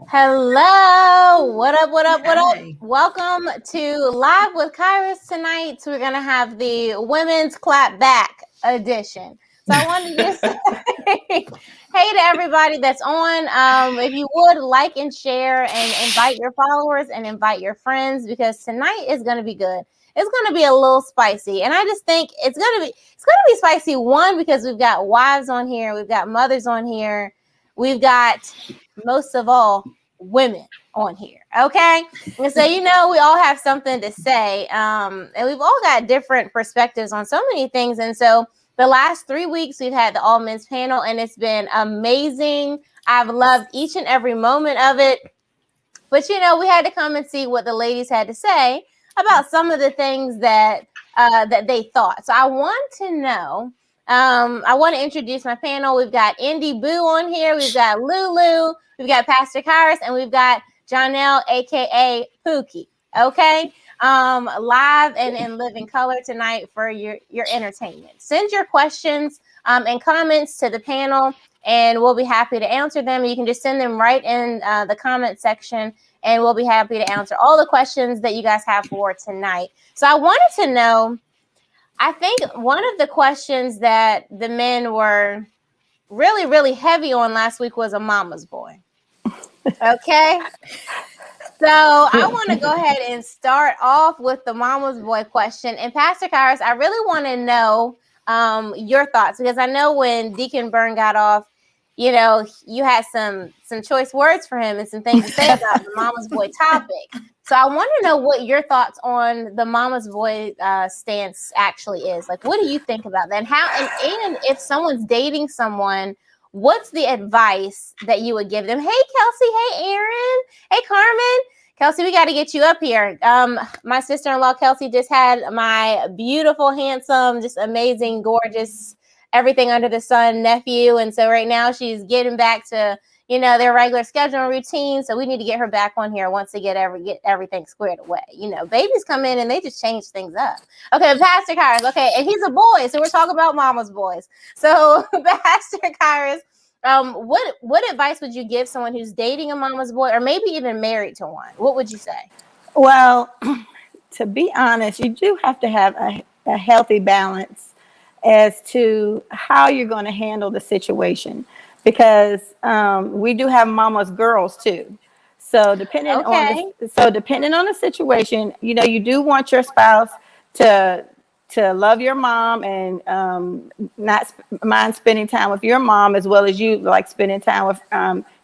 Hello. What up? What up? What up? Hi. Welcome to Live with Kyrus tonight. So we're going to have the Women's Clap Back edition. So I wanted to just say hey to everybody that's on. If you would like and share and invite your followers and invite your friends because tonight is going to be good. It's going to be a little spicy. And I just think it's going to be spicy. One, because we've got wives on here. We've got mothers on here. We've got most of all women on here. Okay. And so, we all have something to say. And we've all got different perspectives on so many things. And so the last 3 weeks we've had the all men's panel and it's been amazing. I've loved each and every moment of it. But we had to come and see what the ladies had to say about some of the things that they thought. So I want to know. I want to introduce my panel. We've got Indy Boo on here. We've got Lulu. We've got Pastor Kyrus, and we've got Janelle, aka Pookie. Okay, live and in living color tonight for your entertainment. Send your questions and comments to the panel, and we'll be happy to answer them. You can just send them right in the comment section, and we'll be happy to answer all the questions that you guys have for tonight. So I wanted to know. I think one of the questions that the men were really, really heavy on last week was a mama's boy. Okay. So I want to go ahead and start off with the mama's boy question. And Pastor Kyrus, I really want to know your thoughts because I know when Deacon Byrne got off, you had some choice words for him and some things to say about the mama's boy topic. So I want to know what your thoughts on the mama's boy stance actually is. Like, what do you think about that? And how and if someone's dating someone, what's the advice that you would give them? Hey, Kelsey. Hey, Aaron. Hey, Carmen. Kelsey, we got to get you up here. My sister-in-law, Kelsey, just had my beautiful, handsome, just amazing, gorgeous, everything under the sun nephew. And so right now she's getting back to their regular schedule and routine. So we need to get her back on here once they get everything squared away. Babies come in and they just change things up. Okay, Pastor Kyrus. Okay, and he's a boy, so we're talking about mama's boys. So Pastor Kyrus, what advice would you give someone who's dating a mama's boy or maybe even married to one? What would you say? Well, to be honest, you do have to have a healthy balance as to how you're going to handle the situation. Because we do have mama's girls too. So depending on the situation, you do want your spouse to love your mom and not mind spending time with your mom as well as you like spending time with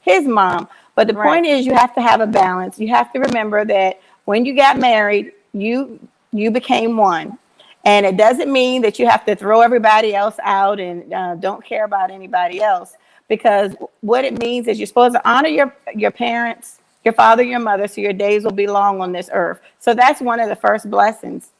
his mom. But the point is, you have to have a balance. You have to remember that when you got married, you became one. And it doesn't mean that you have to throw everybody else out and don't care about anybody else. Because what it means is you're supposed to honor your parents, your father, your mother, so your days will be long on this earth. So that's one of the first blessings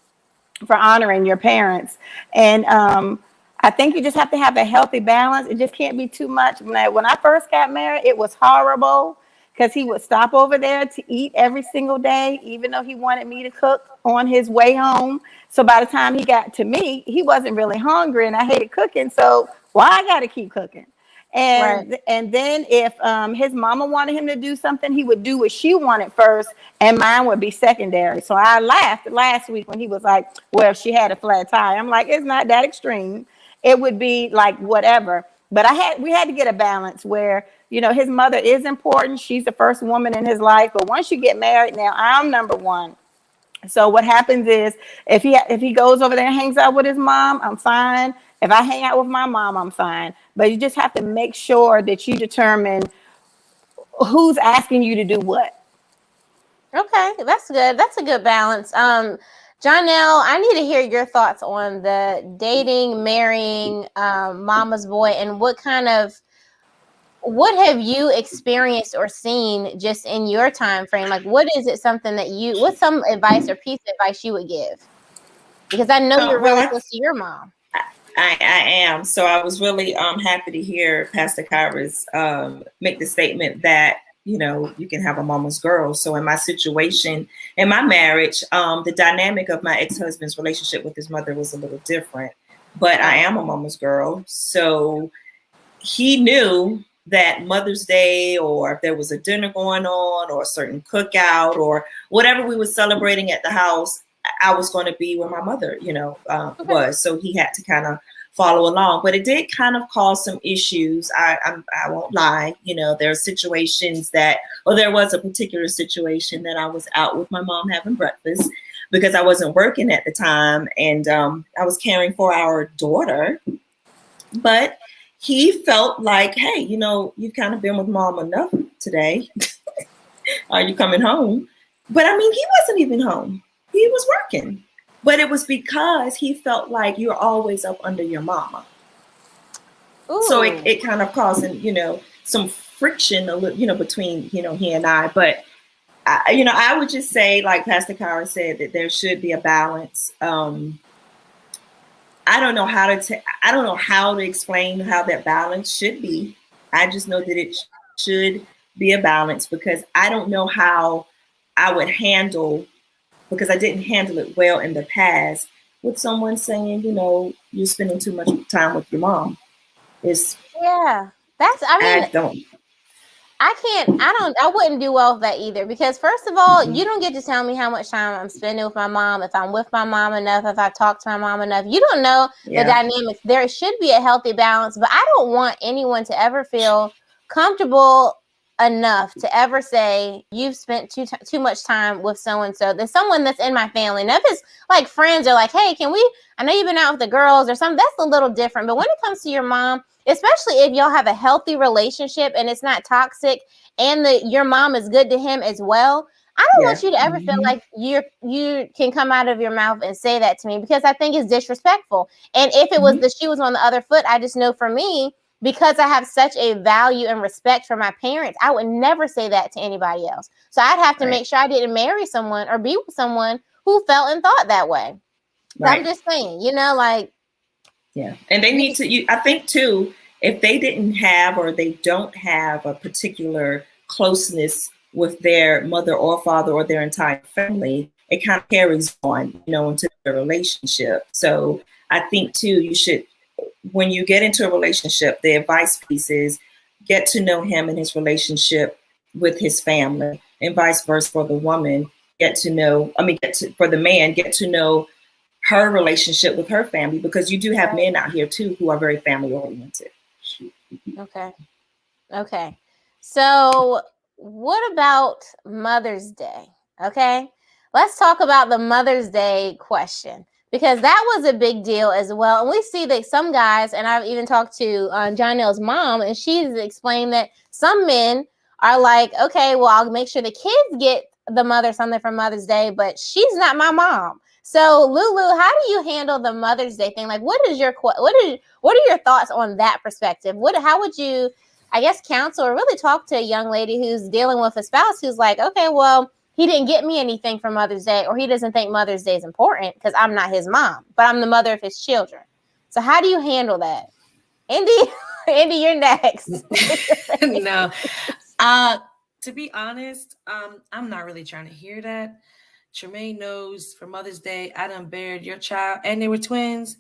for honoring your parents. And I think you just have to have a healthy balance. It just can't be too much. When I first got married, it was horrible because he would stop over there to eat every single day, even though he wanted me to cook on his way home. So by the time he got to me, he wasn't really hungry and I hated cooking. So why I got to keep cooking? And then if his mama wanted him to do something, he would do what she wanted first and mine would be secondary. So I laughed last week when he was like, well, if she had a flat tire. I'm like, it's not that extreme. It would be like whatever. But we had to get a balance where, his mother is important. She's the first woman in his life. But once you get married now, I'm number one. So what happens is if he goes over there and hangs out with his mom, I'm fine. If I hang out with my mom, I'm fine. But you just have to make sure that you determine who's asking you to do what. Okay, that's good. That's a good balance. Janelle, I need to hear your thoughts on the dating, marrying, mama's boy, and what have you experienced or seen just in your time frame? Like, what is it something that what's some advice or piece of advice you would give? Because I know you're really close to your mom. I am. So I was really happy to hear Pastor Kyrus make the statement that, you can have a mama's girl. So in my situation, in my marriage, the dynamic of my ex-husband's relationship with his mother was a little different. But I am a mama's girl. So he knew that Mother's Day, or if there was a dinner going on or a certain cookout or whatever we were celebrating at the house, I was going to be where my mother, was. So he had to kind of follow along. But it did kind of cause some issues. I won't lie. There are situations there was a particular situation that I was out with my mom having breakfast because I wasn't working at the time, and I was caring for our daughter. But he felt like, hey, you've kind of been with mom enough today. Are you coming home? But I mean, he wasn't even home. He was working. But it was because he felt like you're always up under your mama. Ooh. So it kind of caused, some friction, between, he and I. But, I would just say, like Pastor Kyrus said, that there should be a balance. I don't know how to explain how that balance should be. I just know that it should be a balance, because I don't know how I would handle, because I didn't handle it well in the past, with someone saying, you're spending too much time with your mom. I wouldn't do well with that either, because first of all, you don't get to tell me how much time I'm spending with my mom, if I'm with my mom enough, if I talk to my mom enough. You don't know the dynamics. There should be a healthy balance, but I don't want anyone to ever feel comfortable enough to ever say you've spent too much time with so-and-so. There's someone that's in my family. Now, if it's like friends are like, hey, I know you've been out with the girls or something, that's a little different. But when it comes to your mom, especially if y'all have a healthy relationship and it's not toxic, and your mom is good to him as well, I don't want you to ever feel like you can come out of your mouth and say that to me, because I think it's disrespectful. And if it was the shoe was on the other foot, I just know for me, because I have such a value and respect for my parents, I would never say that to anybody else. So I'd have to make sure I didn't marry someone or be with someone who felt and thought that way. So I'm just saying, Yeah. And they need to, I think too, if they didn't have, or they don't have a particular closeness with their mother or father or their entire family, it kind of carries on, into the relationship. So I think too, you should, when you get into a relationship, the advice piece is get to know him and his relationship with his family, and vice versa for the woman. For the man, get to know her relationship with her family, because you do have men out here too who are very family oriented. Okay. So what about Mother's Day? Okay. Let's talk about the Mother's Day question, because that was a big deal as well. And we see that some guys, and I've even talked to Jonelle's mom, and she's explained that some men are like, okay, well, I'll make sure the kids get the mother something for Mother's Day, but she's not my mom. So Lulu, how do you handle the Mother's Day thing? Like, what are your thoughts on that perspective? How would you, I guess, counsel or really talk to a young lady who's dealing with a spouse who's like, okay, well, he didn't get me anything for Mother's Day, or he doesn't think Mother's Day is important because I'm not his mom, but I'm the mother of his children. So how do you handle that? Indy, you're next. No. To be honest, I'm not really trying to hear that. Tremaine knows for Mother's Day, I done buried your child, and they were twins,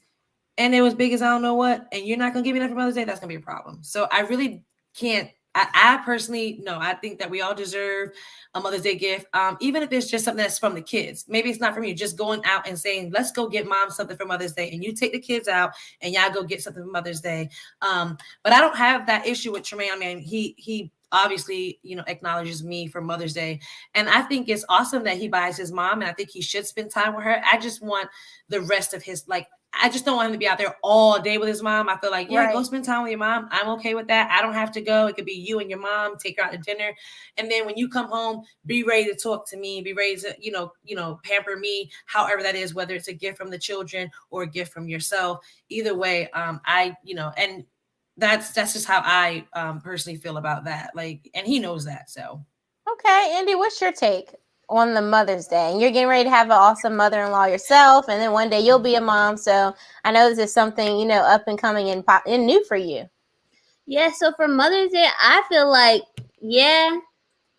and they was big as I don't know what, and you're not going to give me that for Mother's Day, that's going to be a problem. So I really can't. I personally, no, I think that we all deserve a Mother's Day gift, even if it's just something that's from the kids. Maybe it's not from you, just going out and saying, let's go get mom something for Mother's Day, and you take the kids out and y'all go get something for Mother's Day. But I don't have that issue with Tremaine. I mean, he obviously, acknowledges me for Mother's Day. And I think it's awesome that he buys his mom, and I think he should spend time with her. I just want the rest of his, I just don't want him to be out there all day with his mom. I feel like, go spend time with your mom. I'm okay with that. I don't have to go. It could be you and your mom, take her out to dinner. And then when you come home, be ready to talk to me, be ready to, pamper me, however that is, whether it's a gift from the children or a gift from yourself. Either way, and that's just how I personally feel about that. And he knows that. So. Okay. Indy, what's your take on the Mother's Day? And you're getting ready to have an awesome mother-in-law yourself, and then one day you'll be a mom. So I know this is something, up and coming and new for you. Yeah. So for Mother's Day, I feel like,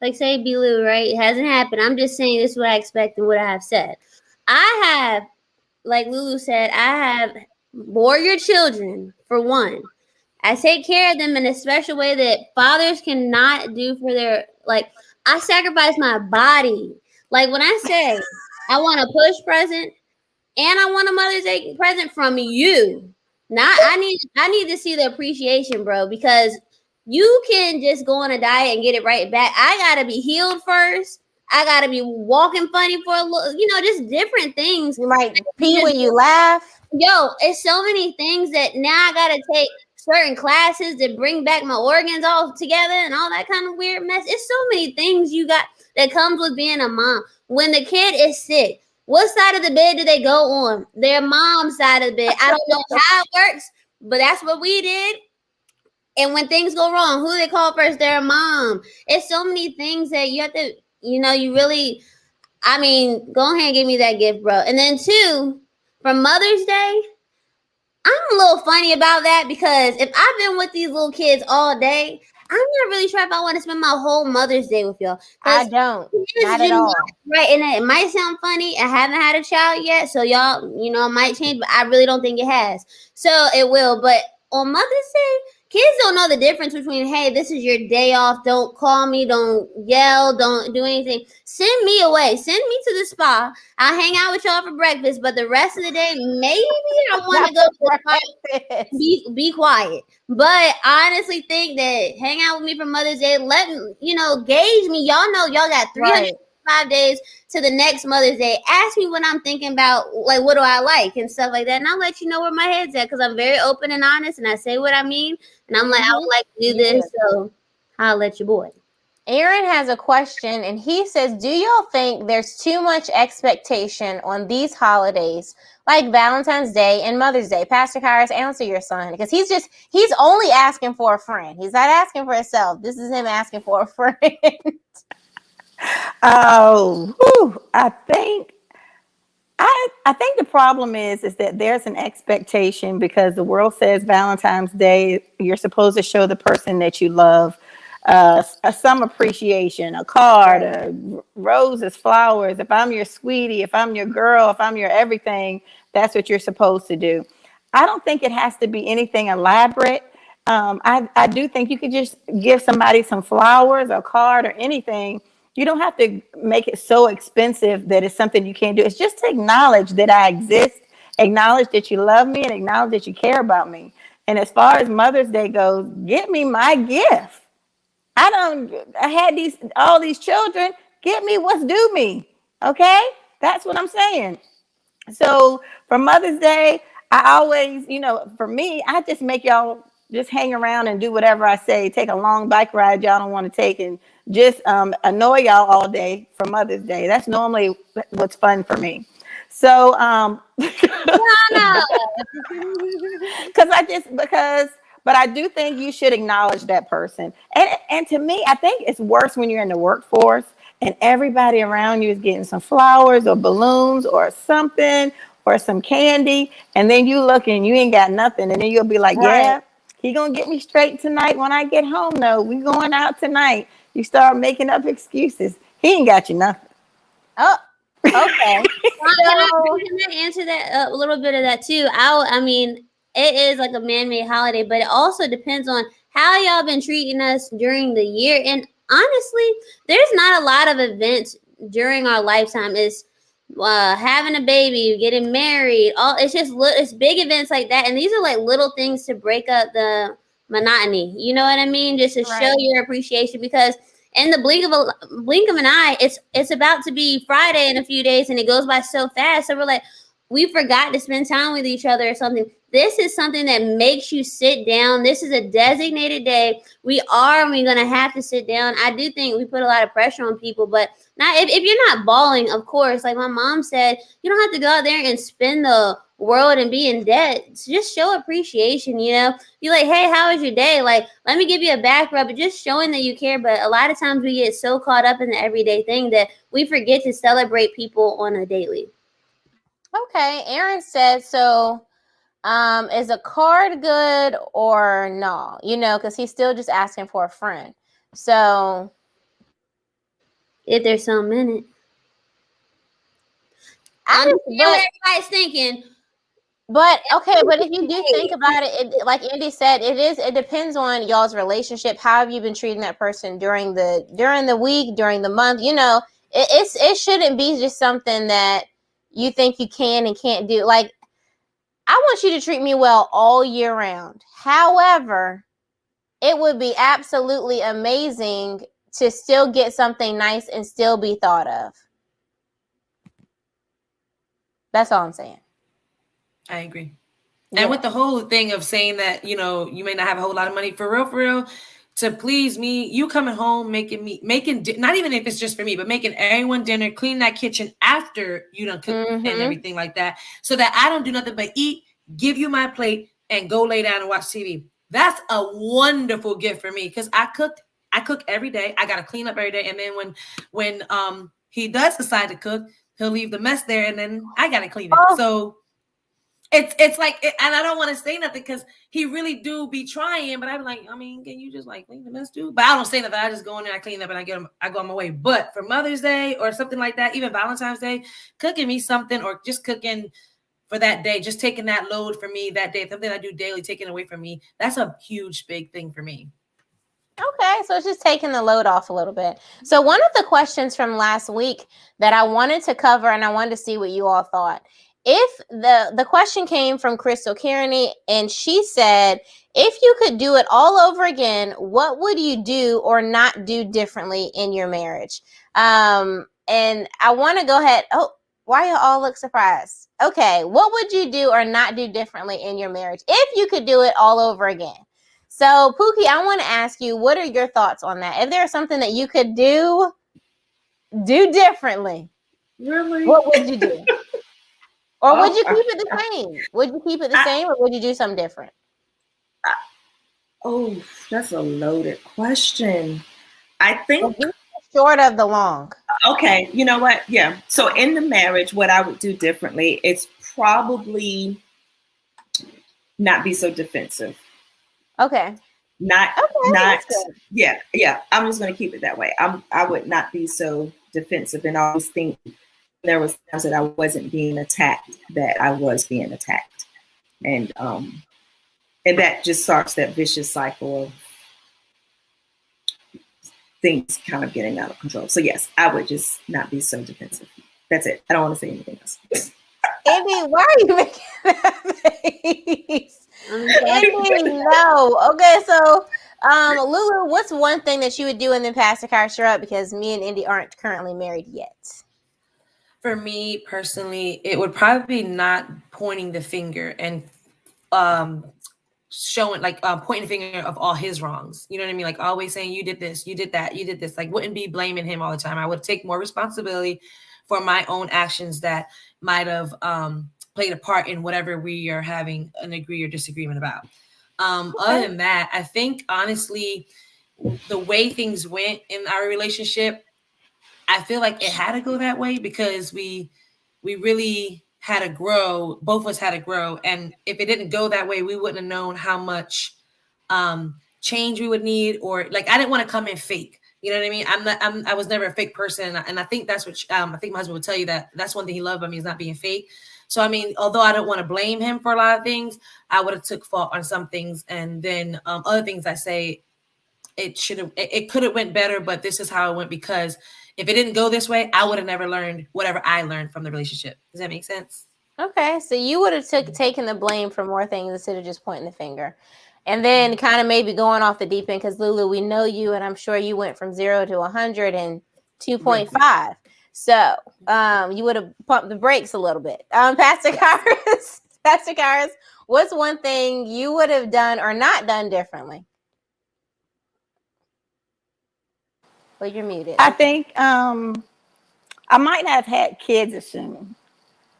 like say B-Lou, right? It hasn't happened. I'm just saying this is what I expect and what I have said. I have, like Lulu said, I have bore your children for one. I take care of them in a special way that fathers cannot do for their, like, I sacrifice my body. Like when I say I want a push present and I want a Mother's Day present from you. Not I need to see the appreciation, bro, because you can just go on a diet and get it right back. I gotta be healed first. I gotta be walking funny for a little, just different things. You might pee when you laugh. Yo, it's so many things that now I gotta take certain classes that bring back my organs all together and all that kind of weird mess. It's so many things you got that comes with being a mom. When the kid is sick, what side of the bed do they go on? Their mom's side of the bed. I don't know how it works, but that's what we did. And when things go wrong, who they call first? Their mom. It's so many things that you have to, you really, go ahead and give me that gift, bro. And then two, for Mother's Day, I'm a little funny about that because if I've been with these little kids all day, I'm not really sure if I want to spend my whole Mother's Day with y'all. I don't. Not at all. Right, and it might sound funny. I haven't had a child yet, so y'all, it might change, but I really don't think it has. So it will. But on Mother's Day, kids don't know the difference between, hey, this is your day off. Don't call me. Don't yell. Don't do anything. Send me away. Send me to the spa. I'll hang out with y'all for breakfast, but the rest of the day, maybe I want to go to the spa. Be quiet. But I honestly think that hang out with me for Mother's Day. Let me, gauge me. Y'all know y'all got 305 days to the next Mother's Day. Ask me what I'm thinking about, like what do I like and stuff like that, and I'll let you know where my head's at because I'm very open and honest, and I say what I mean. And I'm like, I would like to do this, so I'll let your boy. Aaron has a question, and he says, do y'all think there's too much expectation on these holidays, like Valentine's Day and Mother's Day? Pastor Kyrus, answer your son, because he's only asking for a friend. He's not asking for himself. This is him asking for a friend. I think the problem is that there's an expectation because the world says Valentine's Day, you're supposed to show the person that you love some appreciation, a card, roses, flowers. If I'm your sweetie, if I'm your girl, if I'm your everything, that's what you're supposed to do. I don't think it has to be anything elaborate. I do think you could just give somebody some flowers, a card, or anything. You don't have to make it so expensive that it's something you can't do. It's just to acknowledge that I exist, acknowledge that you love me, and acknowledge that you care about me. And as far as Mother's Day goes, get me my gift. I had all these children. Get me what's due me. Okay? That's what I'm saying. So for Mother's Day, I always, for me, I just make y'all just hang around and do whatever I say. Take a long bike ride y'all don't want to take and just annoy y'all all day for Mother's Day. That's normally what's fun for me. So, but I do think you should acknowledge that person. And to me, I think it's worse when you're in the workforce and everybody around you is getting some flowers or balloons or something or some candy. And then you look and you ain't got nothing. And then you'll be like, yeah, he gonna get me straight tonight when I get home. No, we going out tonight. You start making up excuses. He ain't got you nothing. Oh, okay. Can I answer that a little bit of that too? It is like a man-made holiday, but it also depends on how y'all been treating us during the year. And honestly, there's not a lot of events during our lifetime. It's having a baby, getting married. It's big events like that, and these are like little things to break up the monotony. You know what I mean? Just to show your appreciation, because in the blink of an eye, it's about to be Friday in a few days, and it goes by so fast. So we're like, we forgot to spend time with each other or something. This is something that makes you sit down. This is a designated day. We're going to have to sit down. I do think we put a lot of pressure on people, but not if you're not balling, of course. Like my mom said, you don't have to go out there and spend the world and be in debt. So just show appreciation, Be like, hey, how was your day? Like, let me give you a back rub, but just showing that you care. But a lot of times we get so caught up in the everyday thing that we forget to celebrate people on a daily. Okay, Aaron said, so is a card good or no? Because he's still just asking for a friend. So if there's some in it. I know what everybody's thinking. But okay, but if you do think about it, like Andy said, it depends on y'all's relationship. How have you been treating that person during the week, during the month? It shouldn't be just something that you think you can and can't do. Like, I want you to treat me well all year round. However, it would be absolutely amazing to still get something nice and still be thought of. That's all I'm saying. I agree. Yeah. And with the whole thing of saying that, you may not have a whole lot of money, for real, to please me, you coming home, making not even if it's just for me, but making everyone dinner, clean that kitchen after you done cook and everything like that, so that I don't do nothing but eat, give you my plate, and go lay down and watch TV. That's a wonderful gift for me, because I cook every day. I gotta clean up every day, and then when he does decide to cook, he'll leave the mess there, and then I gotta clean it. Oh. So it's like, and I don't want to say nothing because he really do be trying, but I'm like, I mean, can you just like clean the mess too? But I don't say nothing. I just go in there, I clean up, and I go on my way. But for Mother's Day or something like that, even Valentine's Day, cooking me something, or just cooking for that day, just taking that load for me that day, something I do daily, taking away from me, that's a huge, big thing for me. Okay, so it's just taking the load off a little bit. So one of the questions from last week that I wanted to cover, and I wanted to see what you all thought. If the question came from Crystal Kearney, and she said, if you could do it all over again, what would you do or not do differently in your marriage? And I want to go ahead. Oh, why you all look surprised? Okay, what would you do or not do differently in your marriage if you could do it all over again? So, Pookie, I want to ask you, what are your thoughts on that? If there's something that you could do differently, Really? what would you do? Or would you keep it the same? Would you keep it the same, or would you do something different? Oh, that's a loaded question. I think short of the long. Okay, you know what? Yeah. So in the marriage, what I would do differently, it's probably not be so defensive. Okay. Yeah. I'm just going to keep it that way. I would not be so defensive, and always think there was times that I wasn't being attacked, that I was being attacked, and that just starts that vicious cycle of things kind of getting out of control. So yes, I would just not be so defensive. That's it. I don't want to say anything else. Andy, why are you making that face? Andy, no. Okay, so Lulu, what's one thing that you would do, and then Pastor Kyrus up, because me and Andy aren't currently married yet? For me personally, it would probably be not pointing the finger and showing, like, pointing the finger of all his wrongs. You know what I mean? Like, always saying, you did this, you did that, you did this. Like, wouldn't be blaming him all the time. I would take more responsibility for my own actions that might have played a part in whatever we are having an agree or disagreement about. Other than that, I think, honestly, the way things went in our relationship, I feel like it had to go that way because we really had to grow. Both of us had to grow. And if it didn't go that way, we wouldn't have known how much change we would need, or like, I didn't want to come in fake. You know what I mean? I was never a fake person. And I think that's what, I think my husband would tell you, that that's one thing he loved about me, is not being fake. So, I mean, although I don't want to blame him for a lot of things, I would have took fault on some things. And then other things I say, it could have went better, but this is how it went, because if it didn't go this way, I would have never learned whatever I learned from the relationship. Does that make sense? Okay, so you would have taken the blame for more things instead of just pointing the finger. And then kind of maybe going off the deep end, because Lulu, we know you, and I'm sure you went from 0 to 100 in 2.5. So you would have pumped the brakes a little bit. Pastor Kyrus, what's one thing you would have done or not done differently? Well, you're muted. I think I might not have had kids as soon.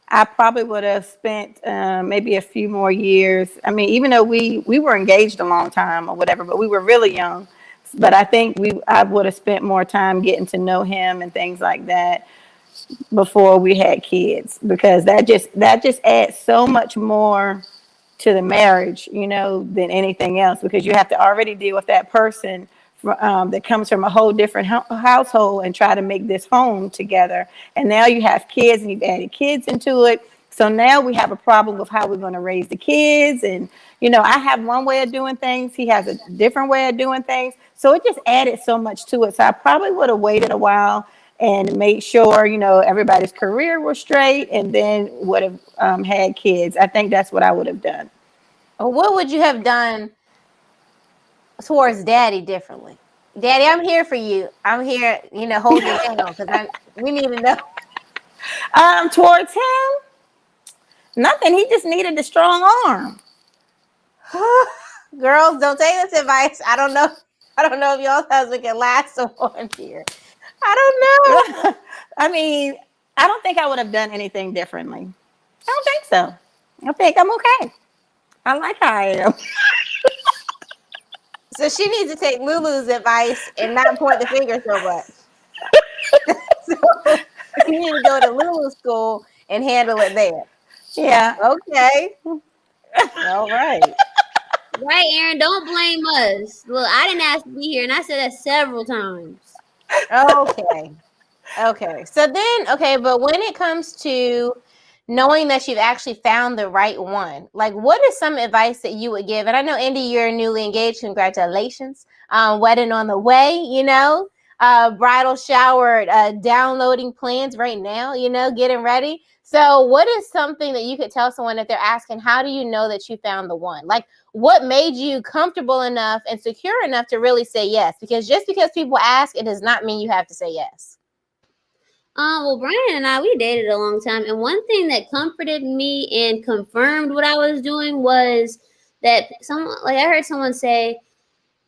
I probably would have spent maybe a few more years. I mean, even though we were engaged a long time or whatever, but we were really young. But I think I would have spent more time getting to know him and things like that before we had kids, because that just adds so much more to the marriage, than anything else, because you have to already deal with that person that comes from a whole different household and try to make this home together. And now you have kids, and you've added kids into it. So now we have a problem with how we're going to raise the kids. And, I have one way of doing things. He has a different way of doing things. So it just added so much to it. So I probably would have waited a while and made sure, everybody's career was straight, and then would have had kids. I think that's what I would have done. What would you have done towards Daddy differently? Daddy, I'm here for you. I'm here, holding you down, because we need to know. Towards him, nothing. He just needed a strong arm. Girls, don't take this advice. I don't know if y'all's husband can last someone here. I don't know. I mean, I don't think I would have done anything differently. I don't think so. I think I'm okay. I like how I am. So she needs to take Lulu's advice and not point the finger so much. So you need to go to Lulu's school and handle it there. Yeah. Okay. All right. Right, Aaron, don't blame us. Look, I didn't ask to be here, and I said that several times. Okay. So then, but when it comes to knowing that you've actually found the right one, like, what is some advice that you would give? And I know, Indy, you're newly engaged. Congratulations. Wedding on the way, bridal shower, downloading plans right now, getting ready. So what is something that you could tell someone if they're asking, how do you know that you found the one? Like, what made you comfortable enough and secure enough to really say yes? Because just because people ask, it does not mean you have to say yes. Well, Brian and I, we dated a long time, and one thing that comforted me and confirmed what I was doing was that I heard someone say,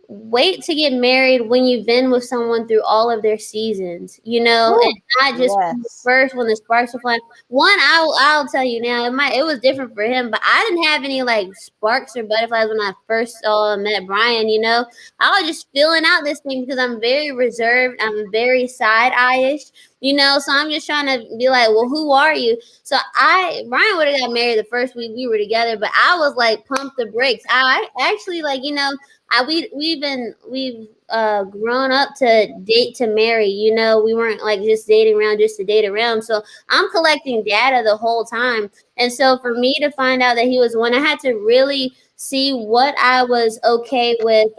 wait to get married when you've been with someone through all of their seasons, and not just first when the sparks are flying. One, I'll tell you now, it was different for him, but I didn't have any like sparks or butterflies when I first met Brian. I was just filling out this thing because I'm very reserved. I'm very side eye-ish. So I'm just trying to be like, well, who are you? So Brian would have got married the first week we were together, but I was like, pump the brakes. I actually we've grown up to date to marry. We weren't like just dating around just to date around. So I'm collecting data the whole time. And so for me to find out that he was one, I had to really see what I was okay with,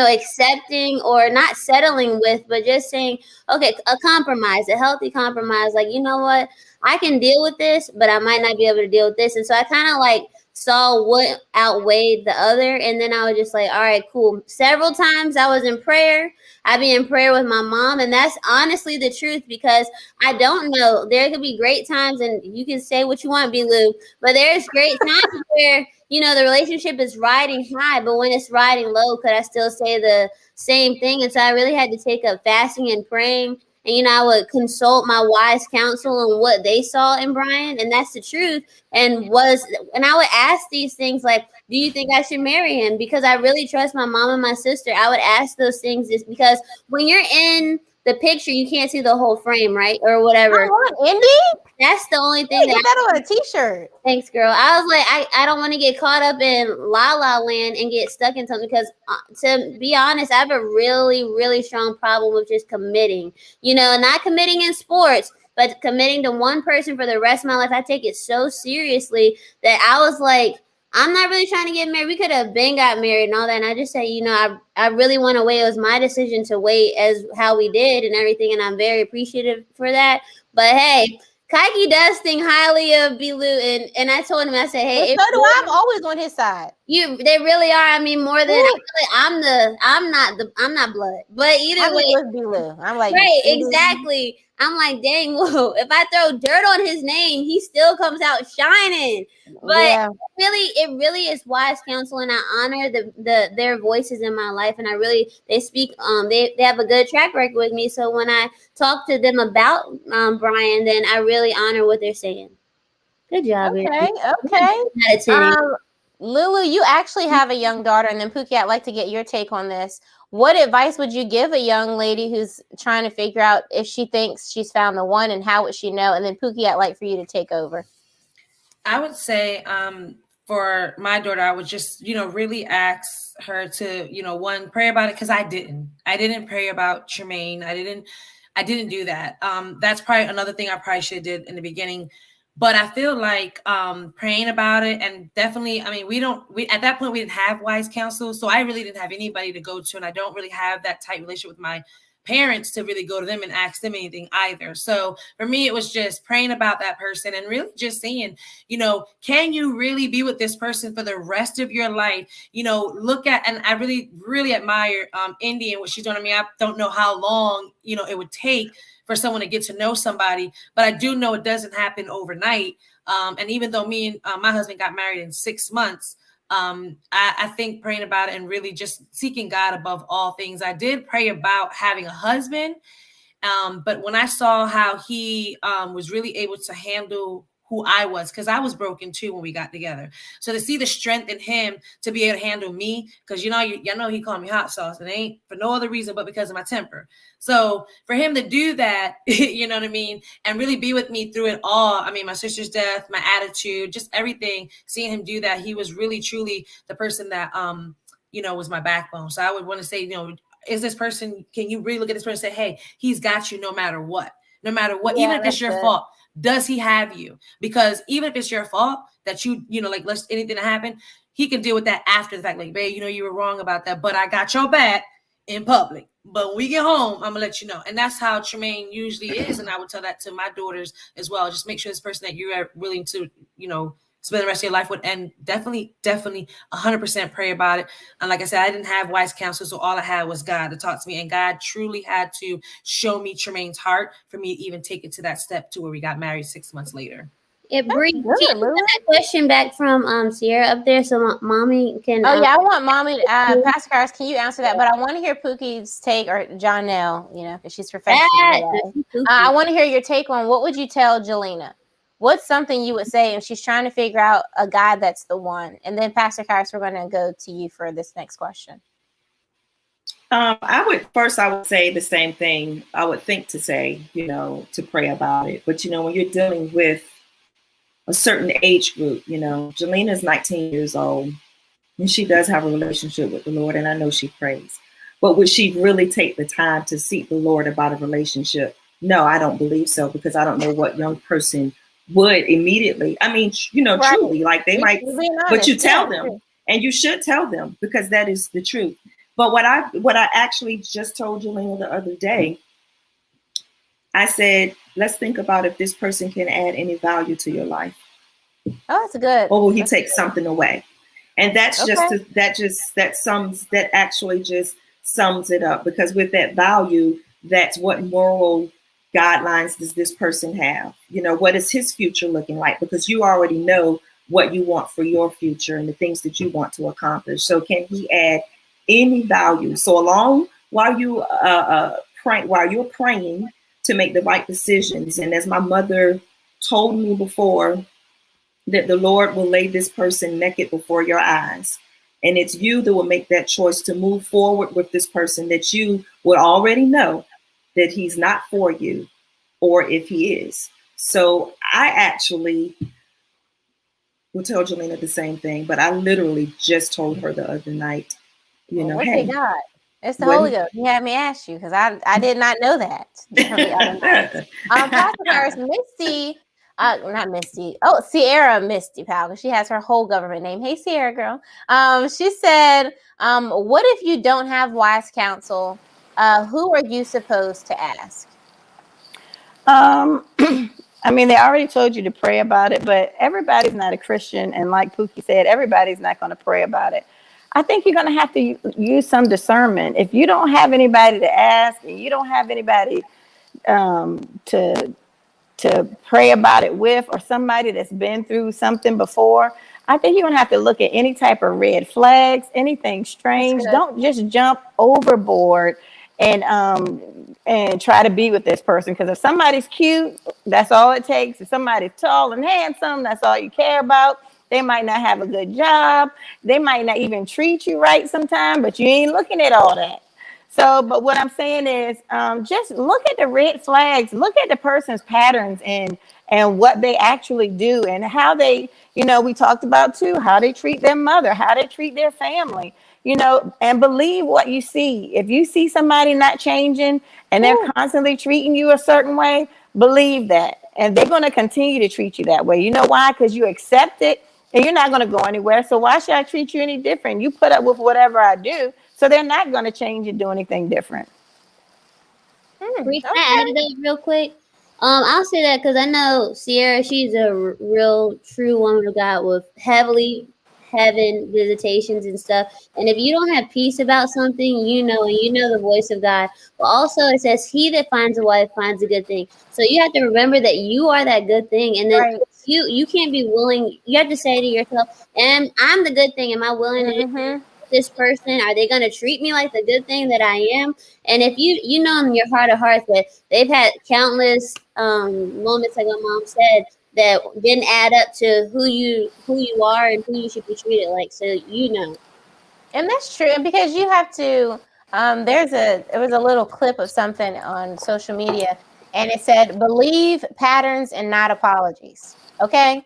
accepting or not settling with, but just saying, okay, a compromise, a healthy compromise. Like, you know what, I can deal with this, but I might not be able to deal with this. And so I kind of like saw what outweighed the other. And then I was just like, all right, cool. Several times I was in prayer. I'd be in prayer with my mom. And that's honestly the truth, because I don't know. There could be great times, and you can say what you want, B-Lou, but there's great times where, the relationship is riding high, but when it's riding low, could I still say the same thing? And so I really had to take up fasting and praying. And, I would consult my wise counsel on what they saw in Brian. And that's the truth. And I would ask these things like, do you think I should marry him? Because I really trust my mom and my sister. I would ask those things just because when you're in the picture, you can't see the whole frame, right? Or whatever. Come on, Indy. That's the only thing get that on a t-shirt. Thanks, girl. I was like, I don't want to get caught up in La La Land and get stuck in something, because to be honest, I have a really, really strong problem with just committing, not committing in sports, but committing to one person for the rest of my life. I take it so seriously that I was like, I'm not really trying to get married. We could have been got married and all that. And I just say, I really want to wait. It was my decision to wait as how we did and everything. And I'm very appreciative for that. But hey, Kaiki does think highly of B-Lou, and I told him, I said, hey, so do I. I'm always on his side. They really are. I mean, more than I'm not blood, but either way, B-Lou. I'm like, right, exactly. I'm like, dang, whoa, if I throw dirt on his name, he still comes out shining. But it really is wise counsel, and I honor their voices in my life, and they speak, they have a good track record with me. So when I talk to them about Brian, then I really honor what they're saying. Good job. Okay. Lulu, you actually have a young daughter, and then Pookie, I'd like to get your take on this. What advice would you give a young lady who's trying to figure out if she thinks she's found the one, and how would she know? And then Pookie, I'd like for you to take over. I would say for my daughter, I would just, really ask her to, one, pray about it, because I didn't pray about Tremaine. I didn't do that. That's probably another thing I probably should have did in the beginning. But I feel like praying about it, and definitely, I mean, we at that point we didn't have wise counsel, so I really didn't have anybody to go to, and I don't really have that tight relationship with my parents to really go to them and ask them anything either. So for me, it was just praying about that person and really just saying, can you really be with this person for the rest of your life? Look at, and I really, really admire Indy and what she's doing. I mean, I don't know how long, it would take for someone to get to know somebody, but I do know it doesn't happen overnight. And even though me and my husband got married in 6 months, I think praying about it and really just seeking God above all things. I did pray about having a husband, but when I saw how he was really able to handle who I was, because I was broken too when we got together. So to see the strength in him to be able to handle me, because y'all know he called me hot sauce, and it ain't for no other reason but because of my temper. So for him to do that, you know what I mean, and really be with me through it all. I mean, my sister's death, my attitude, just everything, seeing him do that, he was really truly the person that was my backbone. So I would want to say, is this person, can you really look at this person and say, hey, he's got you no matter what, even if it's your fault. Does he have you? Because even if it's your fault that let's anything that happened, he can deal with that after the fact. Like, babe, you were wrong about that, but I got your back in public. But when we get home, I'm gonna let you know. And that's how Tremaine usually is. And I would tell that to my daughters as well. Just make sure this person that you are willing to, spend the rest of your life with, and definitely 100% pray about it. And like I said, I didn't have wise counsel, so all I had was God to talk to me, and God truly had to show me Tremaine's heart for me to even take it to that step to where we got married 6 months later. It brings that question back from Sierra up there, so mommy can. Oh yeah, I want mommy. Pastor Kyrus, can you answer that? But I want to hear Pookie's take, or Jonelle, because she's professional. I want to hear your take on what would you tell Jelena. What's something you would say if she's trying to figure out a guy that's the one? And then Pastor Kyrus, we're going to go to you for this next question. I would say the same thing. I would think to say, to pray about it. But, when you're dealing with a certain age group, Jelena is 19 years old, and she does have a relationship with the Lord, and I know she prays. But would she really take the time to seek the Lord about a relationship? No, I don't believe so, because I don't know what young person would immediately. I mean, right. Truly, like they might, but you tell them, and you should tell them, because that is the truth. But what I actually just told Jelena the other day, I said, let's think about if this person can add any value to your life. Oh, that's good. Or will he take something away? And that's that actually just sums it up, because with that value, that's what moral guidelines does this person have? What is his future looking like? Because you already know what you want for your future and the things that you want to accomplish. So can he add any value? So along while you're praying to make the right decisions, and as my mother told me before, that the Lord will lay this person naked before your eyes. And it's you that will make that choice to move forward with this person that you would already know that he's not for you, or if he is. So I actually will tell Jelena the same thing, but I literally just told her the other night, hey, God, it's the Holy Ghost. You had me ask you, because I did not know that. Pastor Kyrus, Misty, not Misty. Oh, Sierra Misty, pal, because she has her whole government name. Hey, Sierra girl. She said, what if you don't have wise counsel? Who are you supposed to ask? I mean, they already told you to pray about it, but everybody's not a Christian. And like Pookie said, everybody's not going to pray about it. I think you're going to have to use some discernment. If you don't have anybody to ask, and you don't have anybody to pray about it with, or somebody that's been through something before, I think you're going to have to look at any type of red flags, anything strange. Don't just jump overboard and try to be with this person. Because if somebody's cute, that's all it takes. If somebody's tall and handsome, that's all you care about. They might not have a good job. They might not even treat you right sometime, but you ain't looking at all that. So, but what I'm saying is, just look at the red flags, look at the person's patterns and what they actually do, and how they, we talked about too, how they treat their mother, how they treat their family, and believe what you see. If you see somebody not changing and they're constantly treating you a certain way, believe that. and they're going to continue to treat you that way. You know why? Because you accept it, and you're not going to go anywhere. So why should I treat you any different? You put up with whatever I do, so they're not going to change and do anything different. Can I add it up real quick? I'll say that because I know Sierra, she's a real true woman of God with heavily heaven visitations and stuff. And if you don't have peace about something, you know, and you know the voice of God. But also it says, "He that finds a wife finds a good thing." So you have to remember that you are that good thing, and then Right. you can't be willing. You have to say to yourself, "Am I'm the good thing? Am I willing to do this person? Are they going to treat me like the good thing that I am?" And if you know in your heart of hearts that they've had countless moments, like my mom said, that didn't add up to who you are and who you should be treated like. So you know. And that's true. And because you have to, there was a little clip of something on social media, and it said, "Believe patterns and not apologies." Okay.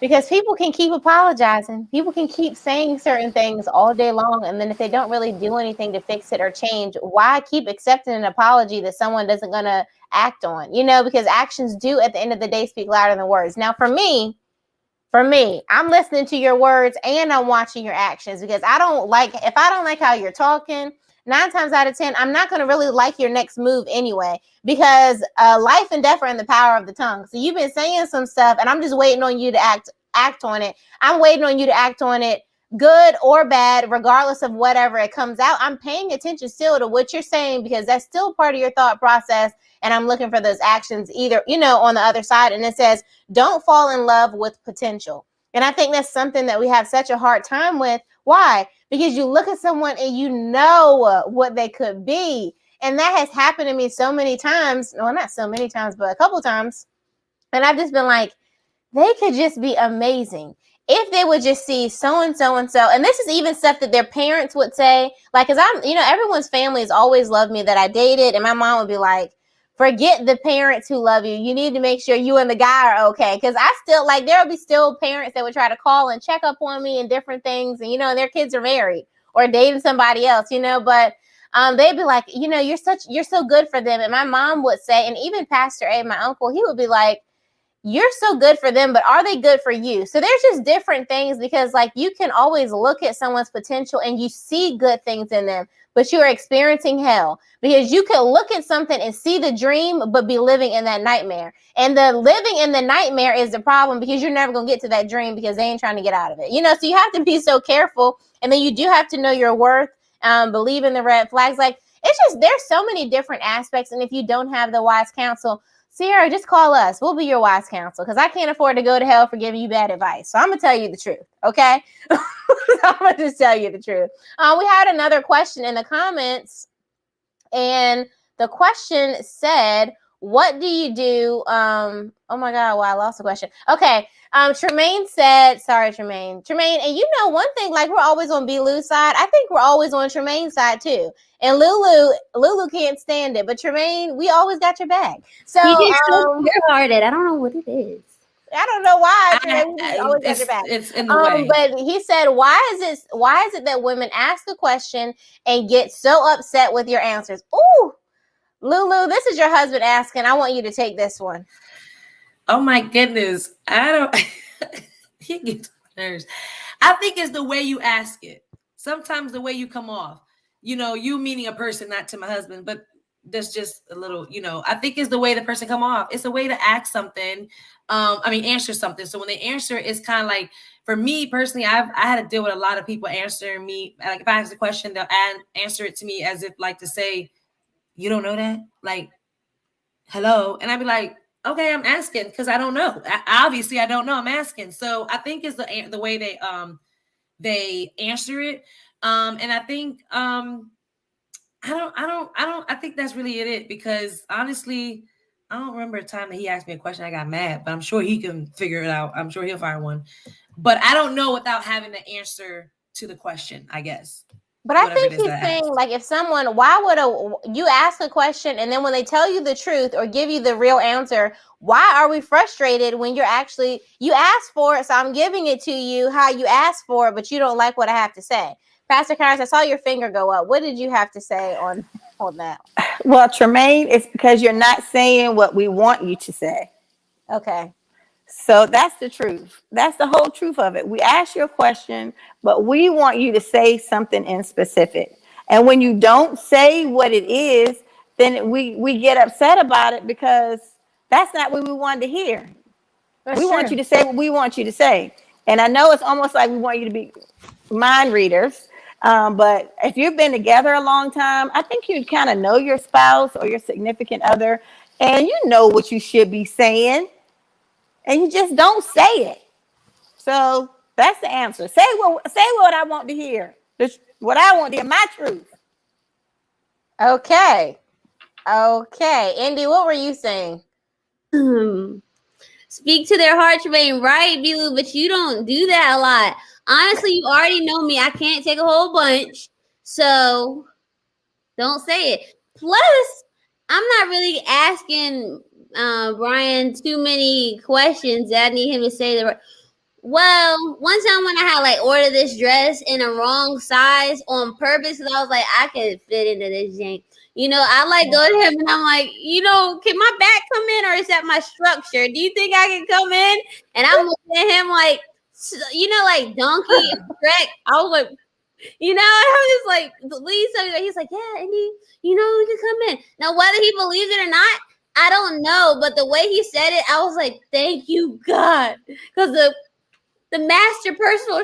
Because people can keep apologizing. People can keep saying certain things all day long. And then if they don't really do anything to fix it or change, why keep accepting an apology that someone doesn't going to act on? You know, because actions do at the end of the day speak louder than words. Now, for me, I'm listening to your words and I'm watching your actions, because if I don't like how you're talking, 9 times out of 10, I'm not going to really like your next move anyway, because life and death are in the power of the tongue. So you've been saying some stuff and I'm just waiting on you to act on it. I'm waiting on you to act on it, good or bad, regardless of whatever it comes out. I'm paying attention still to what you're saying, because that's still part of your thought process. And I'm looking for those actions either, on the other side. And it says, don't fall in love with potential. And I think that's something that we have such a hard time with. Why? Because you look at someone and you know what they could be. And that has happened to me so many times. Well, not so many times, but a couple times. And I've just been like, they could just be amazing if they would just see so and so and so. And this is even stuff that their parents would say. Like, because everyone's family has always loved me that I dated. And my mom would be like, forget the parents who love you. You need to make sure you and the guy are okay. Because I still, like, there'll be still parents that would try to call and check up on me and different things. And, and their kids are married or dating somebody else, but they'd be like, you're so good for them. And my mom would say, and even Pastor A, my uncle, he would be like, you're so good for them, but are they good for you? So there's just different things, because like you can always look at someone's potential and you see good things in them, but you are experiencing hell, because you could look at something and see the dream, but be living in that nightmare. And the living in the nightmare is the problem, because you're never going to get to that dream because they ain't trying to get out of it. So you have to be so careful. And then you do have to know your worth, believe in the red flags. Like, it's just, there's so many different aspects. And if you don't have the wise counsel, Sierra, just call us. We'll be your wise counsel, because I can't afford to go to hell for giving you bad advice. So I'm going to tell you the truth, okay? I'm going to just tell you the truth. We had another question in the comments, and the question said, what do you do? Oh my God, I lost the question. Okay. Tremaine said, sorry, Tremaine, and one thing, like, we're always on B. Lou's side. I think we're always on Tremaine's side too. And Lulu can't stand it, but Tremaine, we always got your back. So you get so pure-hearted. I don't know what it is. I don't know why. We always got your back. It's in the way. But he said, why is it that women ask a question and get so upset with your answers? Ooh, Lulu, this is your husband asking. I want you to take this one. Oh my goodness. He gets nerves. I think it's the way you ask it. Sometimes the way you come off. You meaning a person, not to my husband, but that's just a little, I think it's the way the person come off. It's a way to ask something. Answer something. So when they answer, it's kind of like, for me personally, I had to deal with a lot of people answering me. Like, if I ask a question, they'll answer it to me as if like to say, you don't know that? Like, hello. And I'd be like, okay, I'm asking because I don't know. Obviously, I don't know. I'm asking. So I think it's the way they answer it. And I think I think that's really it, because honestly, I don't remember a time that he asked me a question I got mad, but I'm sure he can figure it out. I'm sure he'll find one. But I don't know without having the answer to the question, I guess. But I think he's saying, like, if someone, why would you ask a question and then when they tell you the truth or give you the real answer, why are we frustrated when you asked for it, so I'm giving it to you how you asked for it, but you don't like what I have to say? Pastor Kyrus, I saw your finger go up. What did you have to say on that? Well, Tremaine, it's because you're not saying what we want you to say. Okay. So that's the truth. That's the whole truth of it. We ask you a question, but we want you to say something in specific. And when you don't say what it is, then we get upset about it because that's not what we wanted to hear. That's We want true. you to say what we want you to say. And I know it's almost like we want you to be mind readers. But if you've been together a long time, I think you kind of know your spouse or your significant other, and you know what you should be saying, and you just don't say it. So that's the answer. Say what I want to hear. What I want to hear, my truth. Okay. Okay. Indy, what were you saying? Speak to their heart, Tremaine, right, Blue? But you don't do that a lot. Honestly, you already know me. I can't take a whole bunch. So don't say it. Plus, I'm not really asking Brian too many questions that I need him to say the right. Well, one time when I had like ordered this dress in a wrong size on purpose, because I was like, I could fit into this jank. You know, I like go to him and I'm like, you know, can my back come in or is that my structure? Do you think I can come in? And I'm looking at him like, you know, like Donkey and Shrek. I was like, you know, and I'm just like, please tell me that. He's like, yeah, Indy, you know, we can come in. Now, whether he believes it or not, I don't know. But the way he said it, I was like, thank you, God. Because the master personal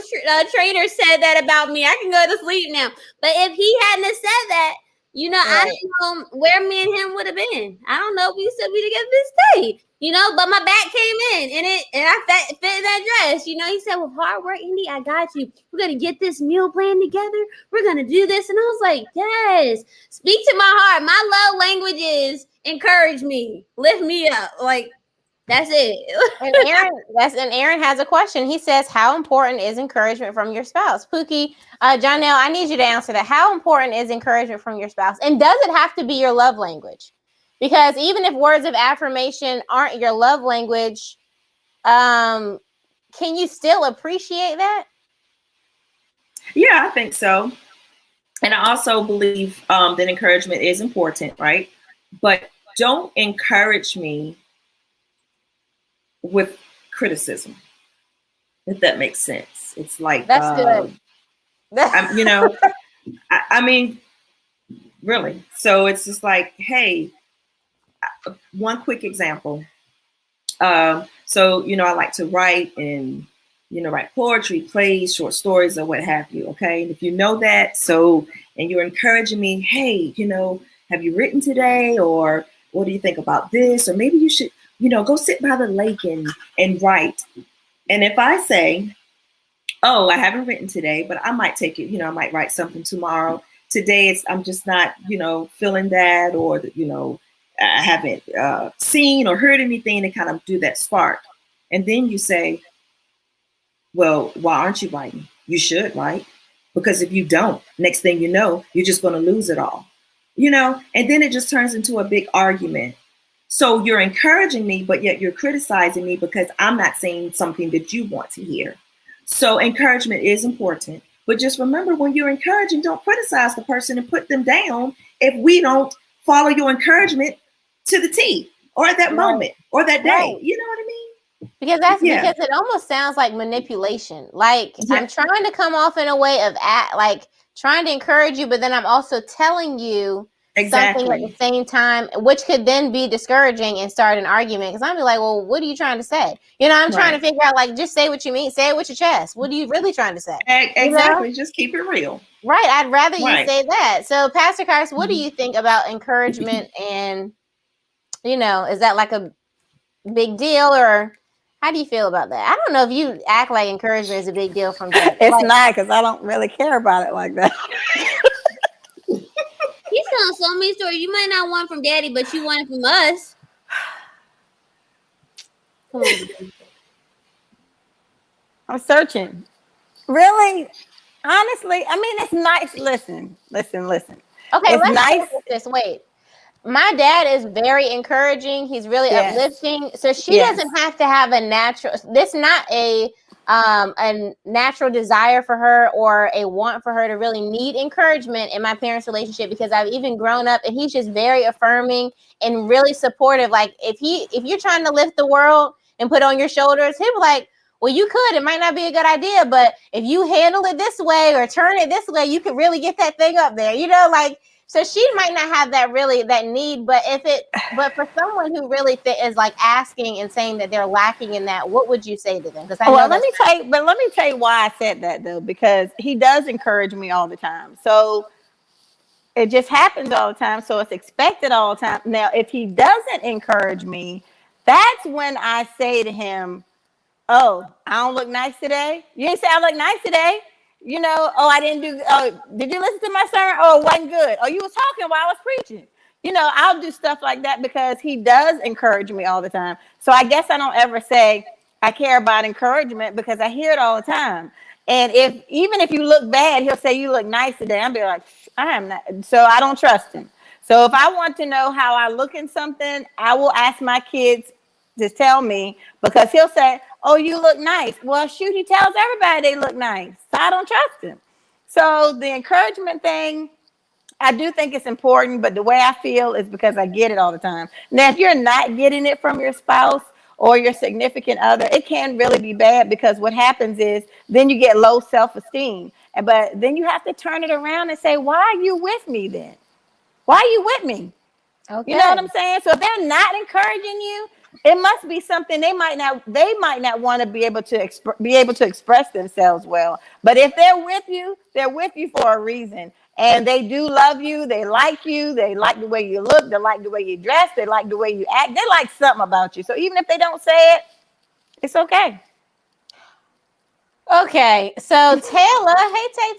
trainer said that about me. I can go to sleep now. But if he hadn't have said that, you know, I don't know where me and him would have been. I don't know if we said we together this day. You know, but my back came in and I fit in that dress. You know, he said, with hard work, Indy, I got you. We're gonna get this meal plan together. We're gonna do this. And I was like, yes, speak to my heart. My love language is encourage me, lift me up. Like, that's it. And Aaron has a question. He says, how important is encouragement from your spouse? Pookie, Jonelle, I need you to answer that. How important is encouragement from your spouse? And does it have to be your love language? Because even if words of affirmation aren't your love language, can you still appreciate that? Yeah, I think so. And I also believe that encouragement is important, right? But don't encourage me with criticism, if that makes sense. It's like, that's good. You know, I mean, really. So it's just like, hey, one quick example. So, you know, I like to write and, you know, write poetry, plays, short stories, or what have you. Okay. And if you know that, and you're encouraging me, hey, you know, have you written today? Or what do you think about this? Or maybe you should, you know, go sit by the lake and write. And if I say, oh, I haven't written today, but I might take it, you know, I might write something tomorrow. Today, I'm just not, you know, feeling that, or, you know, I haven't seen or heard anything to kind of do that spark. And then you say, well, why aren't you writing? You should, right? Because if you don't, next thing you know, you're just going to lose it all, you know, and then it just turns into a big argument. So you're encouraging me, but yet you're criticizing me because I'm not saying something that you want to hear. So encouragement is important. But just remember, when you're encouraging, don't criticize the person and put them down if we don't follow your encouragement to the T, or at that moment, or that day. Right. You know what I mean? Because because it almost sounds like manipulation. Like I'm trying to come off in a way of like trying to encourage you, but then I'm also telling you something at the same time, which could then be discouraging and start an argument. Because I'm be like, well, what are you trying to say? You know, I'm trying to figure out, like, just say what you mean. Say it with your chest. What are you really trying to say? Exactly. You know? Just keep it real. Right. I'd rather you say that. So, Pastor Kyrus, what do you think about encouragement? And, you know, is that like a big deal, or how do you feel about that? I don't know if you act like encouragement is a big deal from that. It's not, because I don't really care about it like that. He's telling so many stories. You might not want from Daddy, but you want it from us. Come on. I'm searching. Really? Honestly, I mean, it's nice. Listen. Okay, let's nice. This. Wait. My dad is very encouraging. He's really uplifting. So she doesn't have to have a natural. This not a a natural desire for her or a want for her to really need encouragement in my parents' relationship, because I've even grown up and he's just very affirming and really supportive. Like if you're trying to lift the world and put on your shoulders, he'll be like, well, you could. It might not be a good idea, but if you handle it this way or turn it this way, you could really get that thing up there. Like, so she might not have that need, but but for someone who really is like asking and saying that they're lacking in that, what would you say to them? Because let me tell you why I said that though, because he does encourage me all the time. So it just happens all the time. So it's expected all the time. Now, if he doesn't encourage me, that's when I say to him, oh, I don't look nice today. You didn't say I look nice today. I didn't do, did you listen to my sermon? Oh, it wasn't good. Oh, you was talking while I was preaching. I'll do stuff like that because he does encourage me all the time. So I guess I don't ever say I care about encouragement because I hear it all the time. And even if you look bad, he'll say you look nice today. I'll be like, I am not. So I don't trust him. So if I want to know how I look in something, I will ask my kids to tell me, because he'll say, oh, you look nice. Well, shoot, he tells everybody they look nice. So I don't trust him. So the encouragement thing, I do think it's important, but the way I feel is because I get it all the time. Now, if you're not getting it from your spouse or your significant other, it can really be bad, because what happens is then you get low self-esteem. But then you have to turn it around and say, why are you with me then? Why are you with me? Okay. You know what I'm saying? So if they're not encouraging you, it must be something they might not want to be able to express themselves well. But if they're with you for a reason. And they do love you. They like the way you look. They like the way you dress. They like the way you act. They like something about you. So even if they don't say it, it's okay. Okay, so Taylor, hey Tay,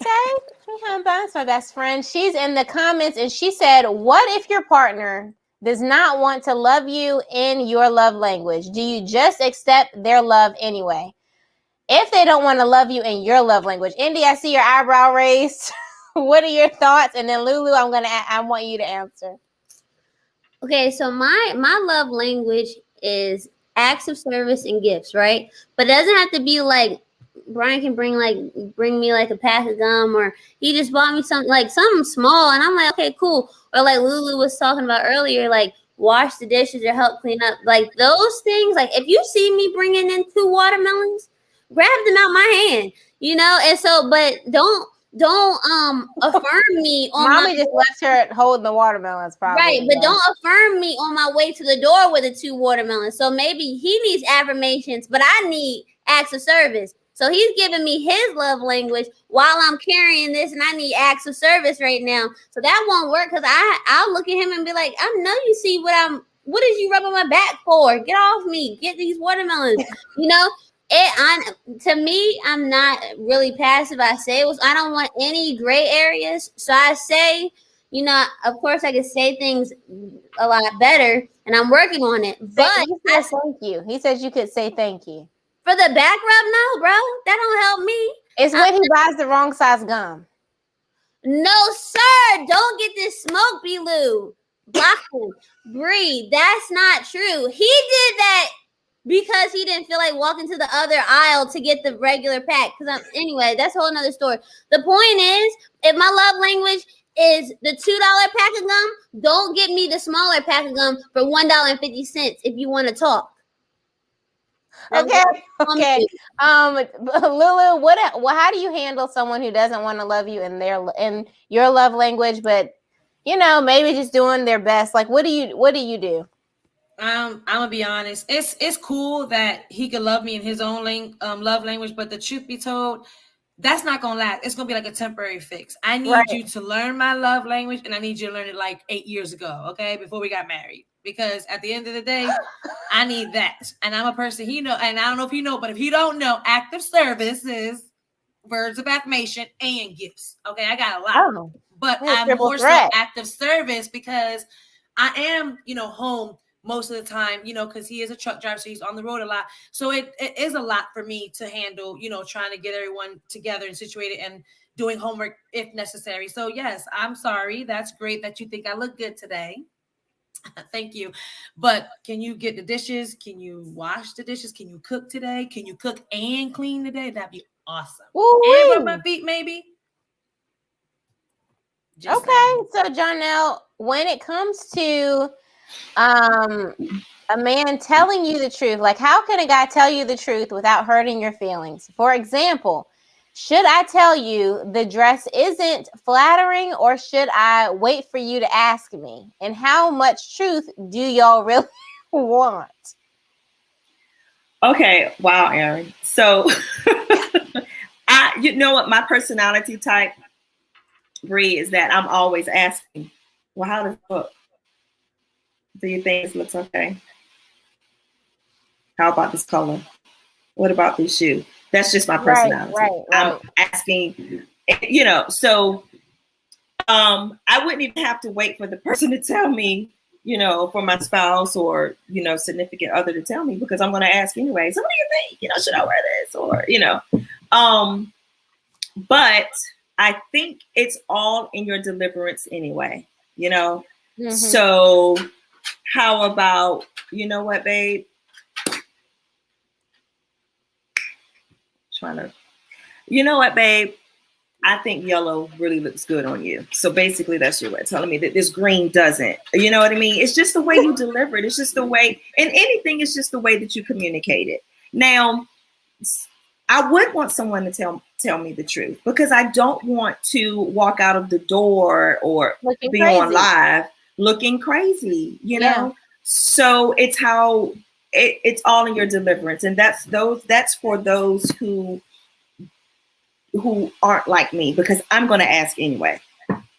that's my best friend. She's in the comments and she said, what if your partner does not want to love you in your love language? Do you just accept their love anyway? If they don't want to love you in your love language, Indy, I see your eyebrow raised. What are your thoughts? And then Lulu, I want you to answer. Okay, so my love language is acts of service and gifts, right? But it doesn't have to be like Brian can bring me like a pack of gum, or he just bought me something small, and I'm like, okay, cool. Or like Lulu was talking about earlier, like wash the dishes or help clean up, like those things. Like if you see me bringing in 2 watermelons, grab them out my hand, And so, but don't affirm me on Mommy just left her holding the watermelons, probably. Right, but don't affirm me on my way to the door with the 2 watermelons. So maybe he needs affirmations, but I need acts of service. So he's giving me his love language while I'm carrying this, and I need acts of service right now. So that won't work, because I'll look at him and be like, I know you see what is you rubbing my back for? Get off me. Get these watermelons. To me, I'm not really passive. I don't want any gray areas. So I say, of course I can say things a lot better, and I'm working on it. But he says thank you. He says you could say thank you. For the back rub, no, bro. That don't help me. It's when he buys the wrong size gum. No, sir. Don't get this smoke, B-Lou. Block him. Breathe. That's not true. He did that because he didn't feel like walking to the other aisle to get the regular pack. Anyway, that's a whole nother story. The point is, if my love language is the $2 pack of gum, don't get me the smaller pack of gum for $1.50 if you want to talk. Okay. Lulu, how do you handle someone who doesn't want to love you in your love language, but maybe just doing their best? Like, what do you do? I'm gonna be honest. It's cool that he could love me in his own love language, but the truth be told, that's not gonna last. It's gonna be like a temporary fix. I need you to learn my love language, and I need you to learn it like 8 years ago, okay, before we got married. Because at the end of the day, I need that. And I'm a person and I don't know if you know, but if you don't know, active service is words of affirmation and gifts. Okay, I got a lot. But I'm more so active service because I am, home most of the time, because he is a truck driver, so he's on the road a lot. So it is a lot for me to handle, trying to get everyone together and situated and doing homework if necessary. So yes, I'm sorry. That's great that you think I look good today. Thank you. But can you get the dishes? Can you wash the dishes? Can you cook today? Can you cook and clean today? That'd be awesome. And rub my feet, maybe. Just okay, so Jarnell, when it comes to a man telling you the truth, like how can a guy tell you the truth without hurting your feelings? For example, should I tell you the dress isn't flattering, or should I wait for you to ask me? And how much truth do y'all really want? Okay, wow, Aaron. So you know what, my personality type, Bree, is that I'm always asking, well, how does it look? Do you think this looks okay? How about this color? What about this shoe? That's just my personality. Right. I'm asking, you know, so I wouldn't even have to wait for the person to tell me, you know, for my spouse or, you know, significant other to tell me, because I'm going to ask anyway. So what do you think? You know, should I wear this? Or, you know, but I think it's all in your deliverance anyway, you know? Mm-hmm. So how about, you know what, babe? You know what, babe? I think yellow really looks good on you. So basically that's your way of telling me that this green doesn't. You know what I mean? It's just the way you deliver it. It's just the way, and anything is just the way that you communicate it. Now, I would want someone to tell me the truth, because I don't want to walk out of the door or be on live looking crazy, you know? So it's how it's all in your deliverance. And that's for those who aren't like me, because I'm going to ask anyway.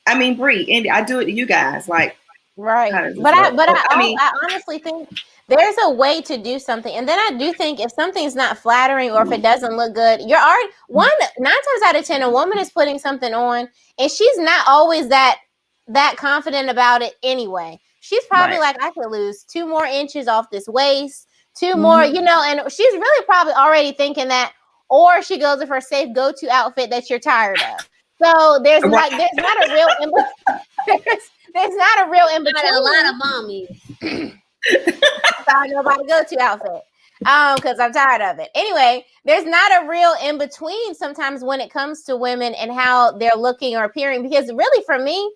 I mean, Bree, Andy, I do it to you guys, like, right. But I honestly think there's a way to do something. And then I do think if something's not flattering or if it doesn't look good, you're already 9 times out of 10, a woman is putting something on and she's not always that confident about it anyway. She's probably like, I could lose 2 more inches off this waist, 2 more, you know, and she's really probably already thinking that, or she goes with her safe go-to outfit that you're tired of. So there's not a real there's not a real in between. A lot of mommies. I know about a go-to outfit. Because I'm tired of it. Anyway, there's not a real in between sometimes when it comes to women and how they're looking or appearing. Because really, for me,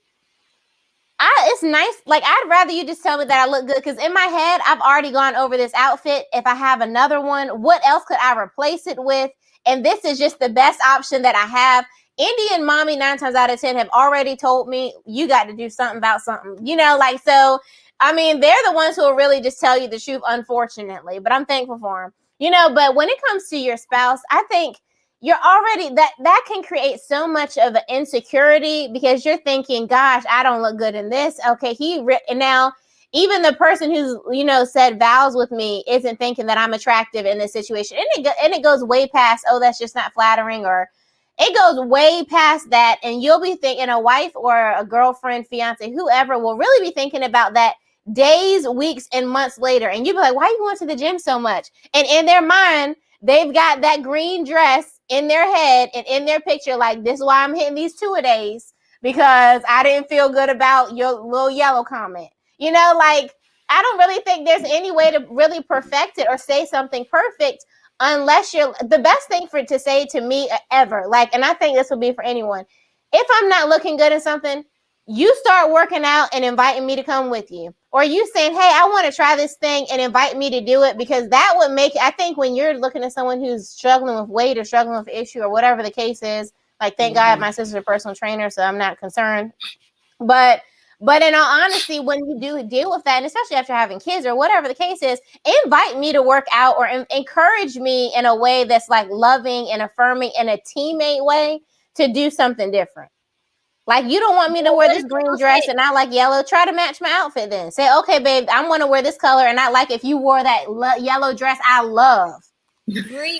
it's nice. Like, I'd rather you just tell me that I look good, because in my head, I've already gone over this outfit. If I have another one, what else could I replace it with? And this is just the best option that I have. Indy and mommy 9 times out of 10 have already told me, you got to do something about something, you know, like, so, I mean, they're the ones who will really just tell you the truth, unfortunately, but I'm thankful for them, you know. But when it comes to your spouse, I think you're already, that can create so much of an insecurity, because you're thinking, gosh, I don't look good in this. Okay. And now even the person who's, you know, said vows with me isn't thinking that I'm attractive in this situation. And it goes way past, oh, that's just not flattering, or it goes way past that. And you'll be thinking, a wife or a girlfriend, fiance, whoever will really be thinking about that days, weeks, and months later. And you'll be like, why are you going to the gym so much? And in their mind, they've got that green dress in their head and in their picture, like, this is why I'm hitting these 2-a-days, because I didn't feel good about your little yellow comment. You know, like, I don't really think there's any way to really perfect it or say something perfect, unless the best thing to say to me ever, like, and I think this would be for anyone, if I'm not looking good in something, you start working out and inviting me to come with you, or you saying, hey, I want to try this thing, and invite me to do it, because that would make, I think when you're looking at someone who's struggling with weight or struggling with issue or whatever the case is, like, thank God my sister's a personal trainer, so I'm not concerned. But in all honesty, when you do deal with that, and especially after having kids or whatever the case is, invite me to work out or encourage me in a way that's like loving and affirming in a teammate way to do something different. Like, you don't want me to wear this green dress and I like yellow. Try to match my outfit then. Say, okay, babe, I'm going to wear this color, and I like if you wore that yellow dress I love. Bree.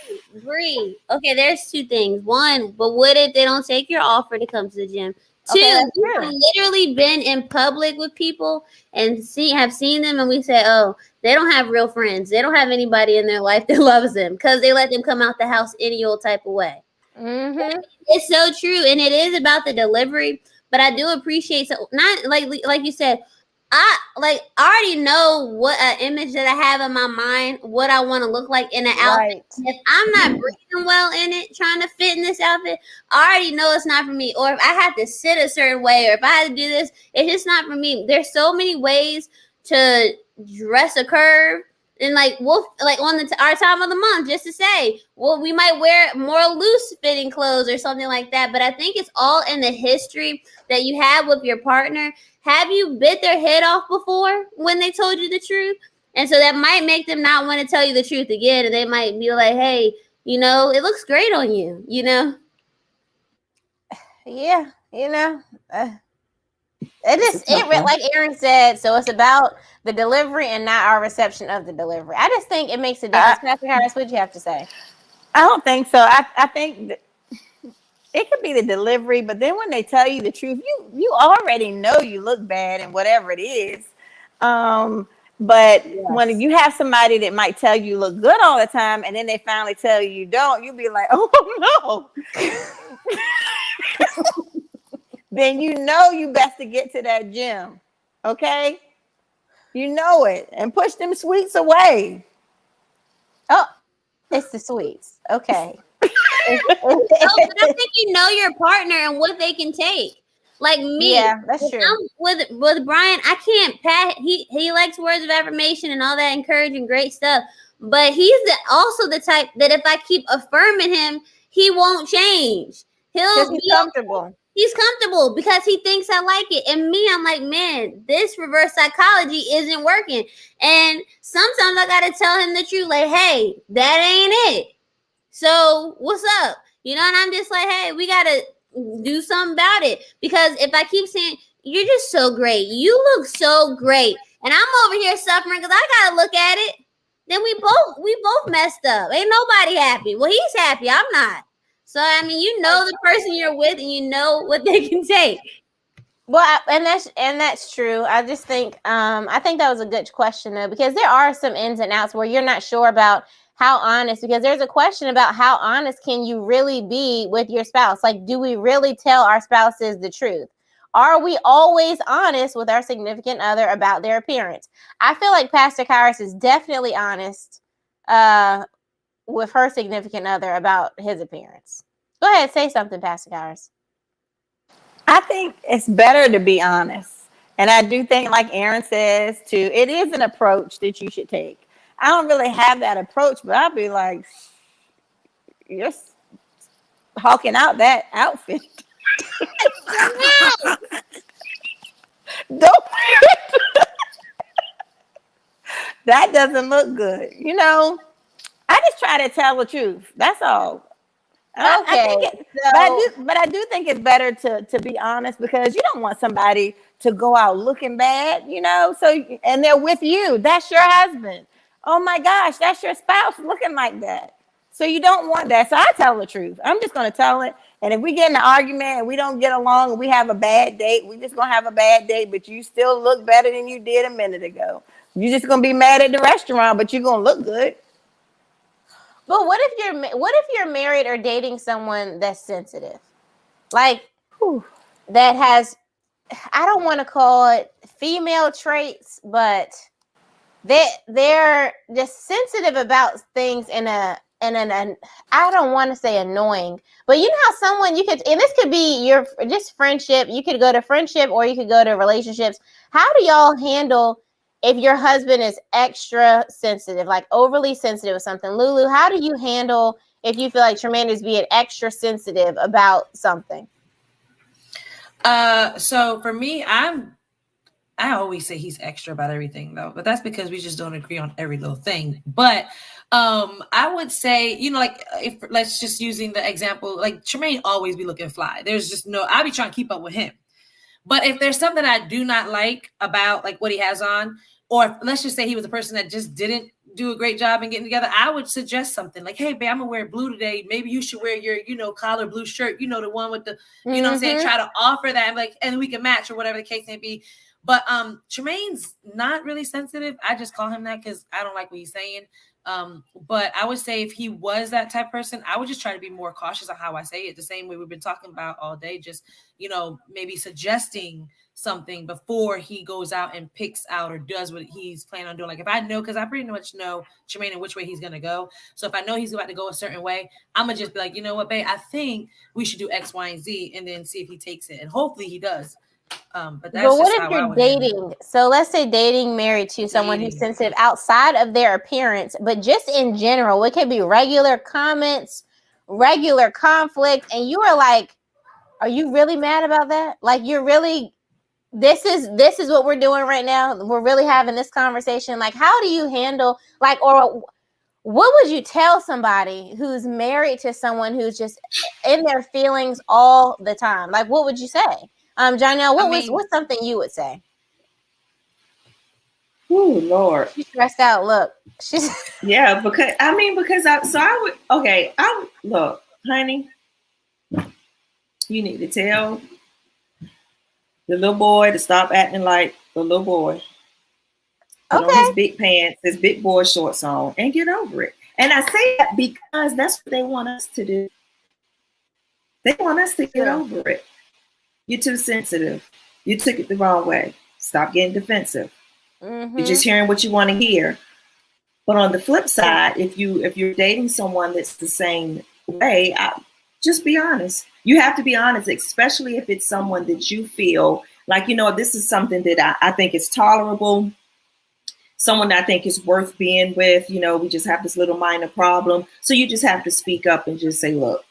Okay, there's 2 things. One, but what if they don't take your offer to come to the gym? 2, we've literally been in public with people and have seen them, and we say, oh, they don't have real friends. They don't have anybody in their life that loves them, because they let them come out the house any old type of way. Mm-hmm. It's so true, and it is about the delivery. But I do appreciate, so not like you said, I already know what image that I have in my mind, what I want to look like in an outfit. If I'm not breathing well in it, trying to fit in this outfit, I already know it's not for me. Or if I have to sit a certain way, or if I have to do this, it's just not for me. There's so many ways to dress a curve. And we'll on our time of the month, just to say, well, we might wear more loose fitting clothes or something like that. But I think it's all in the history that you have with your partner. Have you bit their head off before when they told you the truth? And so that might make them not want to tell you the truth again. And they might be like, hey, it looks great on you, Yeah, like Aaron said, so it's about the delivery and not our reception of the delivery. I just think it makes a difference. Pastor Harris, what do you have to say? I don't think so. I think it could be the delivery, but then when they tell you the truth, you already know you look bad and whatever it is. But when you have somebody that might tell you look good all the time, and then they finally tell you don't, you'll be like, oh no. Then you best to get to that gym. Okay? You know it. And push them sweets away. Oh, it's the sweets. Okay. But I think you know your partner and what they can take. Like me. Yeah, that's true. With Brian, I can't pat. He likes words of affirmation and all that encouraging great stuff. But he's also the type that if I keep affirming him, he won't change. He'll be comfortable. He's comfortable because he thinks I like it. And me, I'm like, man, this reverse psychology isn't working. And sometimes I got to tell him the truth. Like, hey, that ain't it. So what's up? And I'm just like, hey, we got to do something about it. Because if I keep saying, you're just so great. You look so great. And I'm over here suffering because I got to look at it. Then we both messed up. Ain't nobody happy. Well, he's happy. I'm not. So, I mean, the person you're with and you know what they can take. Well, and that's true. I just think I think that was a good question though, because there are some ins and outs where you're not sure about how honest, because there's a question about how honest can you really be with your spouse? Like, do we really tell our spouses the truth? Are we always honest with our significant other about their appearance? I feel like Pastor Kyrus is definitely honest with her significant other about his appearance. Go ahead, say something, Pastor Kyrus. I think it's better to be honest. And I do think, like Aaron says, too, it is an approach that you should take. I don't really have that approach, but I'll be like, you're hawking out that outfit. Don't. That doesn't look good. I just try to tell the truth. That's all. Okay. But I do think it's better to be honest, because you don't want somebody to go out looking bad, so, and they're with you. That's your husband. Oh my gosh, that's your spouse looking like that. So you don't want that. So I tell the truth. I'm just going to tell it. And if we get in an argument and we don't get along and we have a bad date, we're just going to have a bad date, but you still look better than you did a minute ago. You're just going to be mad at the restaurant, but you're going to look good. But what if you're married or dating someone that's sensitive? Like, that has, I don't want to call it female traits, but they're just sensitive about things in an I don't want to say annoying, but you know how someone and this could be your just friendship. You could go to friendship or you could go to relationships. How do y'all handle if your husband is extra sensitive, like overly sensitive or something? Lulu, how do you handle if you feel like Tremaine is being extra sensitive about something? So for me, I always say he's extra about everything though, but that's because we just don't agree on every little thing. But I would say, if let's just using the example, like Tremaine always be looking fly. There's just I'll be trying to keep up with him. But if there's something I do not like about like what he has on, or let's just say he was a person that just didn't do a great job in getting together, I would suggest something like, hey, babe, I'm gonna wear blue today. Maybe you should wear your, collar blue shirt, the one with the, you know what I'm saying? Try to offer that and we can match or whatever the case may be. But Tremaine's not really sensitive. I just call him that because I don't like what he's saying. But I would say if he was that type of person, I would just try to be more cautious on how I say it, the same way we've been talking about all day, just, maybe suggesting something before he goes out and picks out or does what he's planning on doing. Like if I know, because I pretty much know Tremaine and which way he's gonna go. So if I know he's about to go a certain way, I'm gonna just be like, you know what, babe, I think we should do X, Y, and Z, and then see if he takes it, and hopefully he does. But that's what just if how I you're would handle it. dating? So let's say dating, married to someone who's Dating. sensitive outside of their appearance, but just in general, it could be regular comments, regular conflict, and you are like, are you really mad about that? Like you're really this is what we're doing right now. We're really having this conversation. Like, how do you handle like, or what would you tell somebody who's married to someone who's just in their feelings all the time? Like, what would you say? Janelle, what's something you would say? Oh Lord, She's stressed out. Look, she's yeah, because I would look, honey, you need to tell the little boy to stop acting like the little boy. Put on his big pants, his big boy shorts on, and get over it. And I say that because that's what they want us to do. They want us to get over it. You're too sensitive. You took it the wrong way. Stop getting defensive. You're just hearing what you want to hear. But on the flip side, if you're dating someone that's the same way, just be honest. You have to be honest, especially if it's someone that you feel like, this is something that I think is tolerable. Someone that I think is worth being with. We just have this little minor problem. So you just have to speak up and just say, look,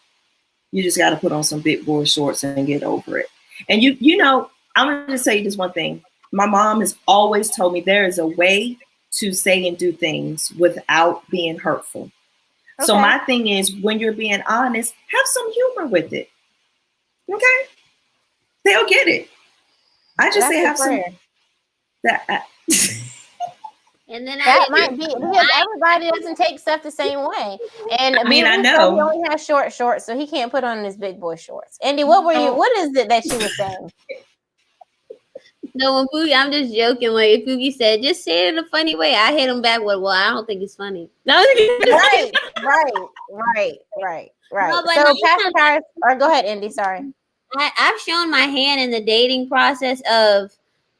you just got to put on some big boy shorts and get over it. And I'm going to say this one thing. My mom has always told me there is a way to say and do things without being hurtful. Okay. So my thing is, when you're being honest, have some humor with it. Okay? They'll get it. I just say have some. And then that might be because everybody doesn't take stuff the same way. And I know he only has short shorts, so he can't put on his big boy shorts. Andy, what is it that you were saying? No, when Fugi, I'm just joking. Like Fugi said, just say it in a funny way. I hit him back with, well, I don't think it's funny. No, right. No, so Pastor Kyrus, or go ahead, Andy. Sorry. I've shown my hand in the dating process of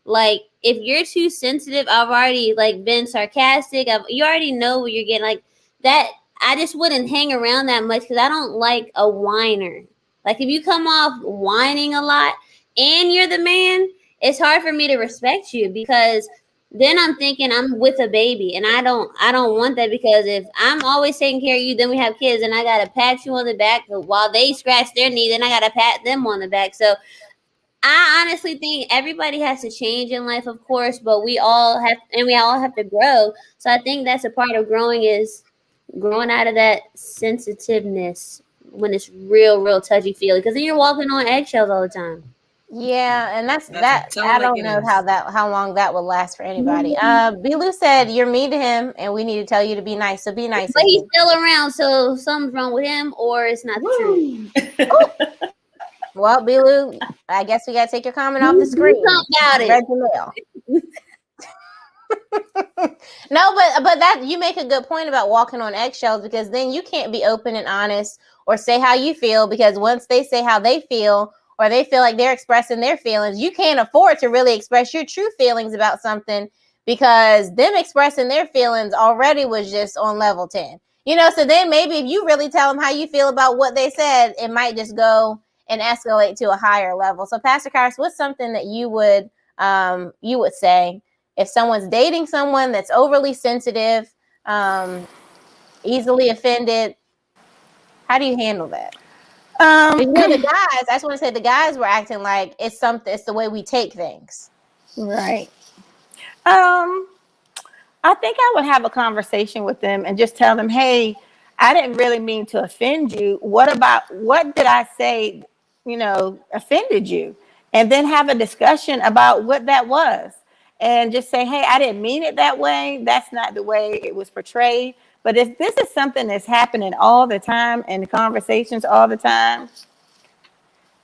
like, if you're too sensitive, I've already like been sarcastic. You already know what you're getting. Like that, I just wouldn't hang around that much because I don't like a whiner. Like if you come off whining a lot and you're the man, it's hard for me to respect you because then I'm thinking I'm with a baby and I don't want that because if I'm always taking care of you, then we have kids and I got to pat you on the back while they scratch their knee, then I got to pat them on the back. So I honestly think everybody has to change in life, of course, but we all have to grow. So I think that's a part of growing is growing out of that sensitiveness when it's real touchy feely because then you're walking on eggshells all the time. Yeah, and that's that. I don't know how long that will last for anybody. Bilu said you're mean to him, and we need to tell you to be nice. So be nice. But he's still around, so something's wrong with him, or it's not the truth. Well, Bilu, I guess we gotta take your comment off the screen. About it. No, but that you make a good point about walking on eggshells because then you can't be open and honest or say how you feel because once they say how they feel. Or they feel like they're expressing their feelings, you can't afford to really express your true feelings about something because them expressing their feelings already was just on level 10. So then maybe if you really tell them how you feel about what they said, it might just go and escalate to a higher level. So Pastor Kyrus, what's something that you would say if someone's dating someone that's overly sensitive, easily offended? How do you handle that? The guys, I just want to say the guys were acting like it's the way we take things. Right. I think I would have a conversation with them and just tell them, hey, I didn't really mean to offend you. What did I say, offended you? And then have a discussion about what that was. And just say, hey, I didn't mean it that way. That's not the way it was portrayed. But if this is something that's happening all the time and conversations all the time,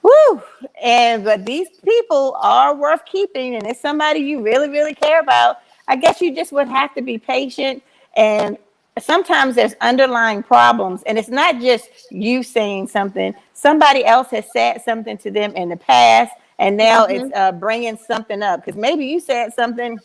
but these people are worth keeping and it's somebody you really, really care about, I guess you just would have to be patient. And sometimes there's underlying problems and it's not just you saying something. Somebody else has said something to them in the past and now it's bringing something up because maybe you said something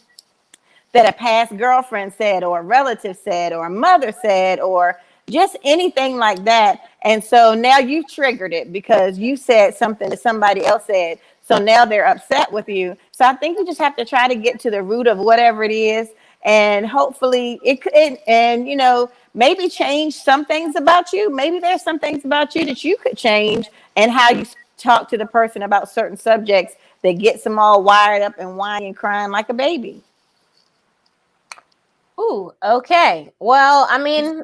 that a past girlfriend said, or a relative said, or a mother said, or just anything like that. And so now you've triggered it because you said something that somebody else said. So now they're upset with you. So I think you just have to try to get to the root of whatever it is. And hopefully it could, and you know, maybe change some things about you. Maybe there's some things about you that you could change, and how you talk to the person about certain subjects that gets them all wired up and whining and crying like a baby. Ooh, okay. Well, I mean,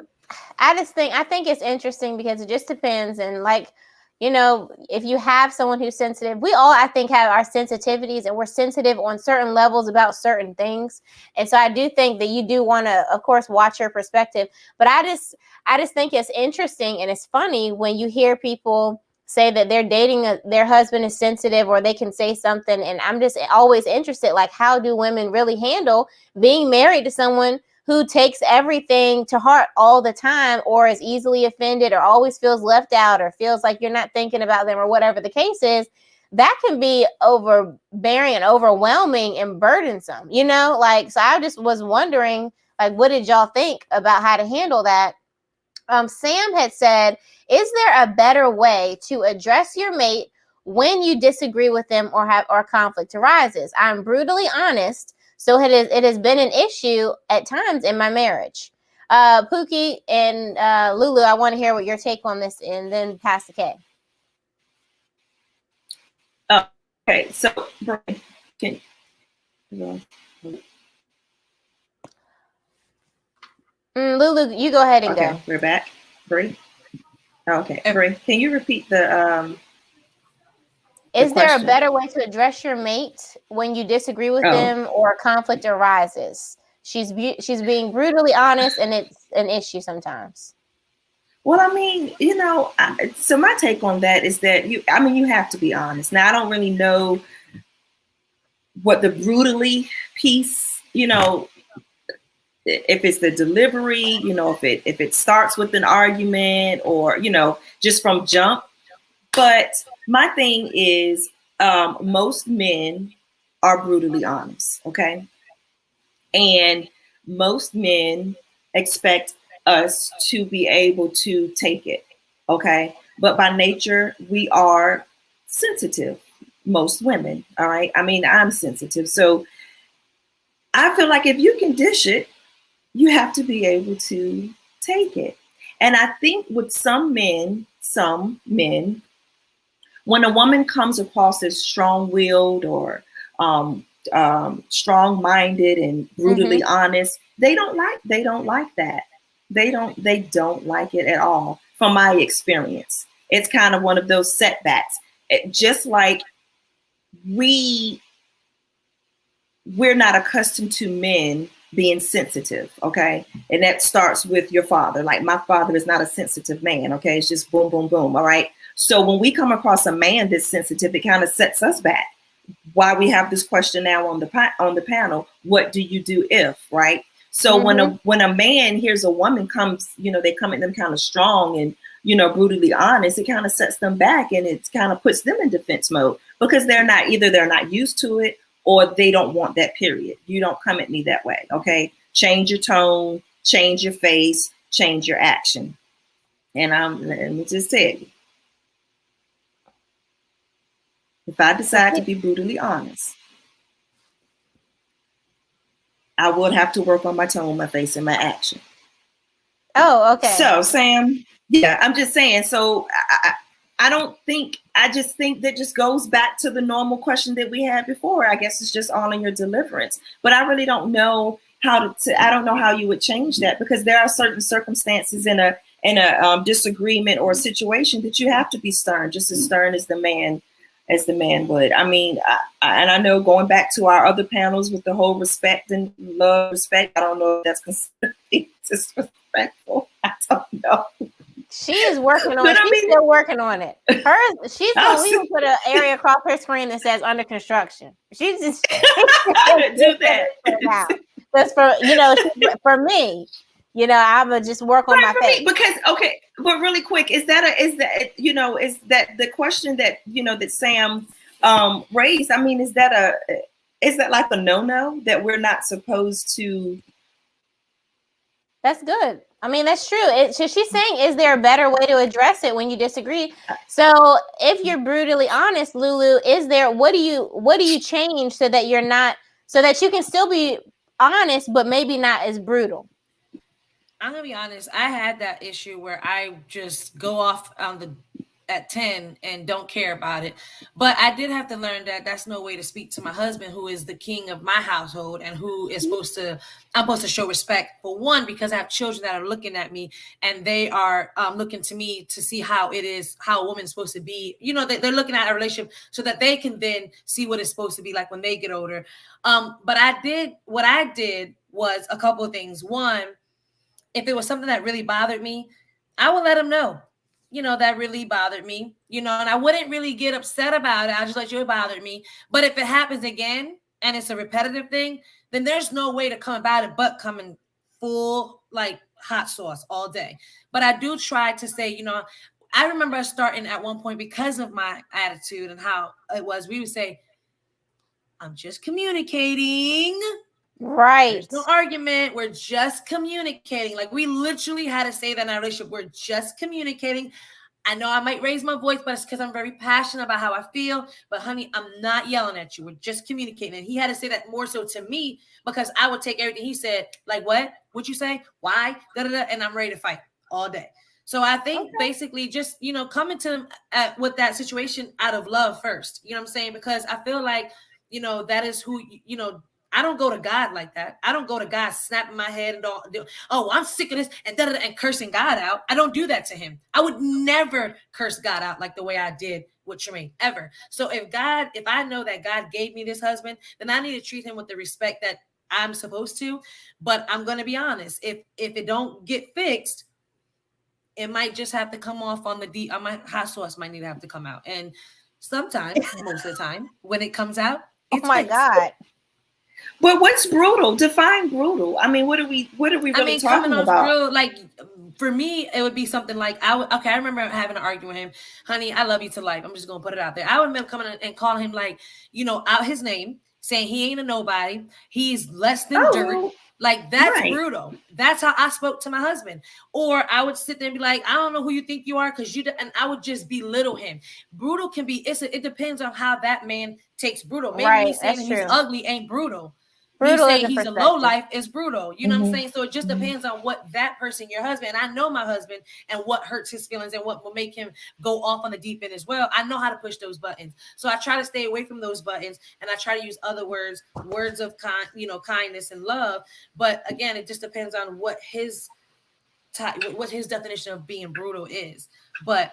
I think it's interesting because it just depends. And like, you know, if you have someone who's sensitive, we all, I think, have our sensitivities, and we're sensitive on certain levels about certain things. And so I do think that you do want to, of course, watch your perspective. But I just think it's interesting, and it's funny when you hear people say that they're dating their husband is sensitive, or they can say something. And I'm just always interested, like, how do women really handle being married to someone who takes everything to heart all the time, or is easily offended, or always feels left out, or feels like you're not thinking about them, or whatever the case is? That can be overbearing and overwhelming and burdensome, you know? Like, so I just was wondering, like, what did y'all think about how to handle that? Sam had said, is there a better way to address your mate when you disagree with them or conflict arises? I'm brutally honest, so it has been an issue at times in my marriage. Pookie and Lulu, I want to hear what your take on this, and then Pastor K. Okay, so Lulu, you go ahead and okay, go. we're back. Bree. Okay, Bree, can you repeat the Is there a question? better way to address your mate when you disagree with them or conflict arises? She's being brutally honest, and it's an issue sometimes. Well, I mean, you know, so my take on that is that you have to be honest. Now, I don't really know what the brutally piece, you know, if it's the delivery, you know, if it starts with an argument, or, you know, just from jump. But my thing is, most men are brutally honest, okay? And most men expect us to be able to take it, okay? But by nature, we are sensitive, most women, all right? I mean, I'm sensitive. So I feel like if you can dish it, you have to be able to take it. And I think with some men, when a woman comes across as strong-willed or strong-minded and brutally honest, they don't like that. They don't like it at all. From my experience, it's kind of one of those setbacks. Just like we're not accustomed to men being sensitive, okay? And that starts with your father. Like, my father is not a sensitive man, okay? It's just boom, boom, boom, all right? So when we come across a man that's sensitive, it kind of sets us back. Why we have this question now on the panel, what do you do if, right? So when a man hears a woman comes, you know, they come at them kind of strong and, you know, brutally honest, it kind of sets them back, and it kind of puts them in defense mode, because they're not used to it, or they don't want that, period. You don't come at me that way, okay? Change your tone, change your face, change your action. And let me just tell you, if I decide to be brutally honest, I would have to work on my tone, my face, and my action. Oh, okay. So, Sam, yeah, I'm just saying. So I just think that just goes back to the normal question that we had before. I guess it's just all in your deliverance. But I really don't know I don't know how you would change that, because there are certain circumstances in a disagreement or a situation that you have to be stern, just as stern as the man would. I mean, I know, going back to our other panels with the whole respect and love, respect, I don't know if that's considered disrespectful. I don't know. She is working on it. She's still working on it. She's going to even put an area across her screen that says under construction. She's just do that. That's for me. You know, I'm gonna just work on my face. Because, okay, but really quick, is that the question that, you know, that Sam raised, I mean, is that like a no-no that we're not supposed to? That's good. I mean, that's true. So she's saying, is there a better way to address it when you disagree? So if you're brutally honest, Lulu, what do you change so that you're not, so that you can still be honest, but maybe not as brutal? I'm gonna be honest. I had that issue where I just go off at 10 and don't care about it. But I did have to learn that that's no way to speak to my husband, who is the king of my household and who is I'm supposed to show respect, for one, because I have children that are looking at me and they are looking to me to see how a woman's supposed to be. You know, they're looking at a relationship so that they can then see what it's supposed to be like when they get older. But what I did was a couple of things. One, if it was something that really bothered me, I would let him know, that really bothered me, and I wouldn't really get upset about it. I just let you, it bothered me. But if it happens again and it's a repetitive thing, then there's no way to come about it but coming full like hot sauce all day. But I do try to say, I remember starting at one point, because of my attitude and how it was, we would say, I'm just communicating. Right. There's no argument. We're just communicating. Like, we literally had to say that in our relationship. We're just communicating. I know I might raise my voice, but it's because I'm very passionate about how I feel. But honey, I'm not yelling at you. We're just communicating. And he had to say that more so to me, because I would take everything he said, like, what? What'd you say? Why? Da-da-da. And I'm ready to fight all day. So I think basically just, coming to him with that situation out of love first. You know what I'm saying? Because I feel like, that is who, I don't go to God like that. I don't go to God snapping my head and I'm sick of this and cursing God out. I don't do that to him. I would never curse God out like the way I did with Tremaine, ever. So if I know that God gave me this husband, then I need to treat him with the respect that I'm supposed to. But I'm going to be honest. If it don't get fixed, it might just have to come off on my hot sauce might need to have to come out. And sometimes, most of the time, when it comes out, it's fixed. God. But what's brutal? Define brutal. I mean, what are we really talking about? Brutal, like, for me, it would be something like, I remember having an argument with him. Honey, I love you to life. I'm just going to put it out there. I remember coming and calling him, like, out his name, saying he ain't a nobody. He's less than dirt. Like, that's brutal. That's how I spoke to my husband. Or I would sit there and be like, I don't know who you think you are, and I would just belittle him. Brutal can be, it depends on how that man takes brutal. Maybe me saying he's ugly ain't brutal. Brutal, you say he's a low life is brutal. You know what I'm saying? So it just depends on what that person, your husband, and I know my husband and what hurts his feelings and what will make him go off on the deep end as well. I know how to push those buttons. So I try to stay away from those buttons, and I try to use other words of kindness and love. But again, it just depends on what his definition of being brutal is. But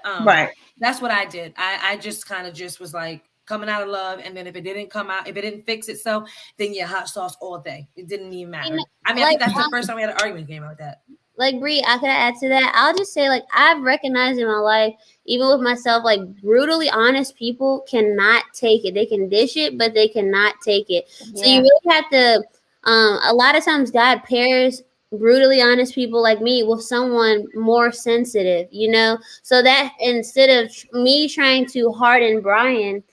that's what I did. I just kind of just was like, coming out of love, and then if it didn't fix itself, then hot sauce all day. It didn't even matter. I mean, I think that's the first time we had an argument game like that. Like, Bree, I could add to that. I'll just say, like, I've recognized in my life, even with myself, like, brutally honest people cannot take it. They can dish it, but they cannot take it. Yeah. So you really have to, a lot of times God pairs brutally honest people like me with someone more sensitive, so that instead of me trying to harden Brian,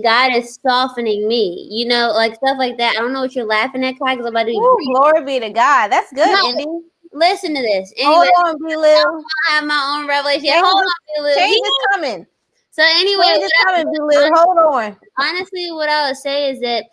God is softening me, like stuff like that. I don't know what you're laughing at, Kai, because I'm about to be glory be to God. That's good, Indy. Listen to this. Anyway, hold on, B-Lil. I have my own revelation. Hold on, B-Lil. Change is coming. So anyway, change is coming, B-Lil. Hold on. Honestly, what I would say is that,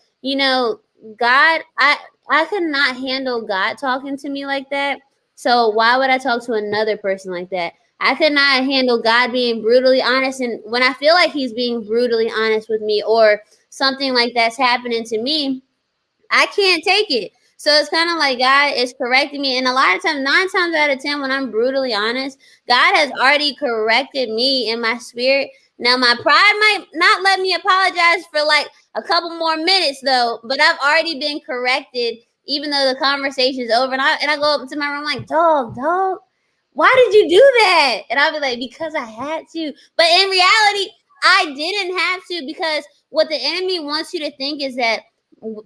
God, I could not handle God talking to me like that. So why would I talk to another person like that? I could not handle God being brutally honest. And when I feel like he's being brutally honest with me or something like that's happening to me, I can't take it. So it's kind of like God is correcting me. And a lot of times, 9 times out of 10, when I'm brutally honest, God has already corrected me in my spirit. Now, my pride might not let me apologize for like a couple more minutes, though. But I've already been corrected, even though the conversation is over. And I go up to my room like, dog. Why did you do that? And I'll be like, because I had to. But in reality, I didn't have to, because what the enemy wants you to think is that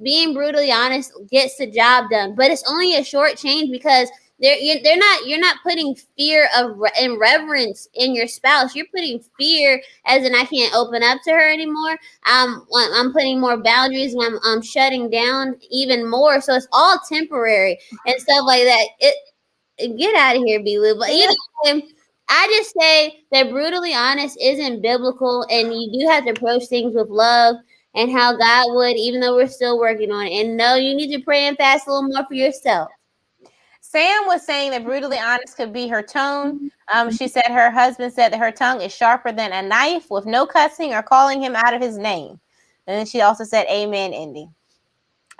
being brutally honest gets the job done. But it's only a short change, because You're not putting fear of and reverence in your spouse. You're putting fear as in I can't open up to her anymore. I'm putting more boundaries and I'm shutting down even more. So it's all temporary and stuff like that. Get out of here, B-Lou. But either way, I just say that brutally honest isn't biblical, and you do have to approach things with love and how God would, even though we're still working on it. And no, you need to pray and fast a little more for yourself. Sam was saying that brutally honest could be her tone. She said her husband said that her tongue is sharper than a knife with no cussing or calling him out of his name. And then she also said, "Amen, Indy."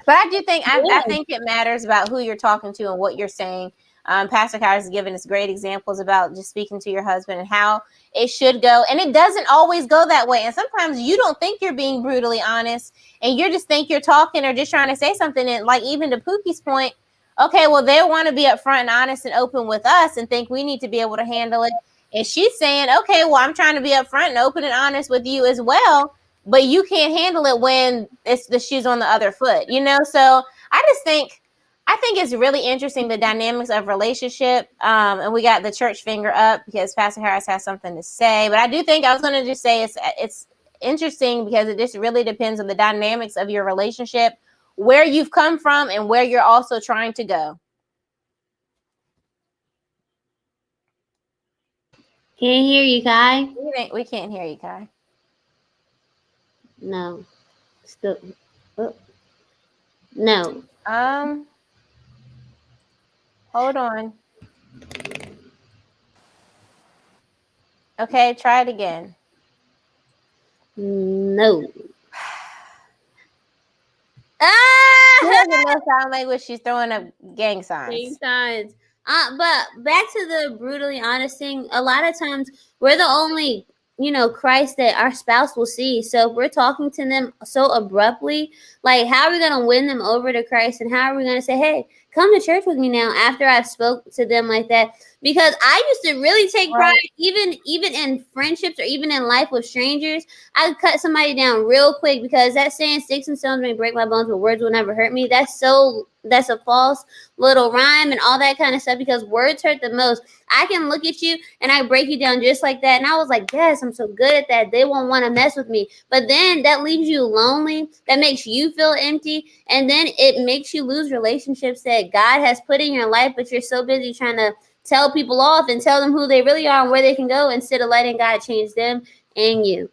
But I do think I think it matters about who you're talking to and what you're saying. Pastor Kyrus has given us great examples about just speaking to your husband and how it should go. And it doesn't always go that way. And sometimes you don't think you're being brutally honest and you just think you're talking or just trying to say something. And like even to Pookie's point, okay, well, they want to be upfront and honest and open with us and think we need to be able to handle it. And she's saying, okay, well, I'm trying to be upfront and open and honest with you as well. But you can't handle it when it's the shoes on the other foot, you know? So I think it's really interesting, the dynamics of relationship. And we got the church finger up because Pastor Harris has something to say. But I do think I was going to just say it's interesting because it just really depends on the dynamics of your relationship, where you've come from and where you're also trying to go. Can't hear you, Kai. We can't hear you, Kai. No. Still. Oh. No. Hold on. Okay, try it again. No. She doesn't know sign language. She's throwing up gang signs. Gang signs. But back to the brutally honest thing. A lot of times we're the only, Christ that our spouse will see. So if we're talking to them so abruptly, like how are we going to win them over to Christ? And how are we going to say, hey, come to church with me now after I've spoke to them like that? Because I used to really take pride, even in friendships or even in life with strangers. I could cut somebody down real quick because that saying sticks and stones may break my bones, but words will never hurt me. That's a false little rhyme and all that kind of stuff because words hurt the most. I can look at you and I break you down just like that. And I was like, yes, I'm so good at that. They won't want to mess with me. But then that leaves you lonely. That makes you feel empty. And then it makes you lose relationships that God has put in your life, but you're so busy trying to tell people off and tell them who they really are and where they can go instead of letting God change them and you.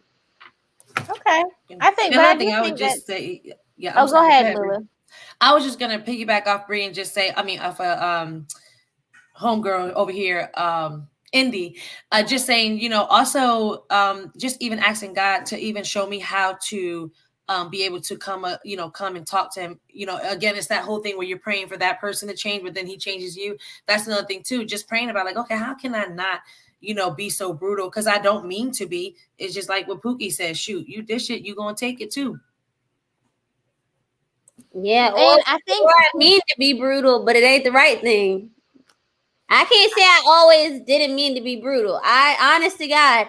Okay. I think I would just say, yeah. Go ahead, Lula. I was just gonna piggyback off Bree and just say, off a homegirl over here, Indy, just saying, also just even asking God to even show me how to be able to come and talk to him. Again, it's that whole thing where you're praying for that person to change, but then he changes you. That's another thing too. Just praying about like, okay, how can I not, be so brutal? Because I don't mean to be. It's just like what Pookie says, shoot, you dish it, you gonna take it too. Yeah, and I mean to be brutal, but it ain't the right thing. I can't say I always didn't mean to be brutal. Honest to God,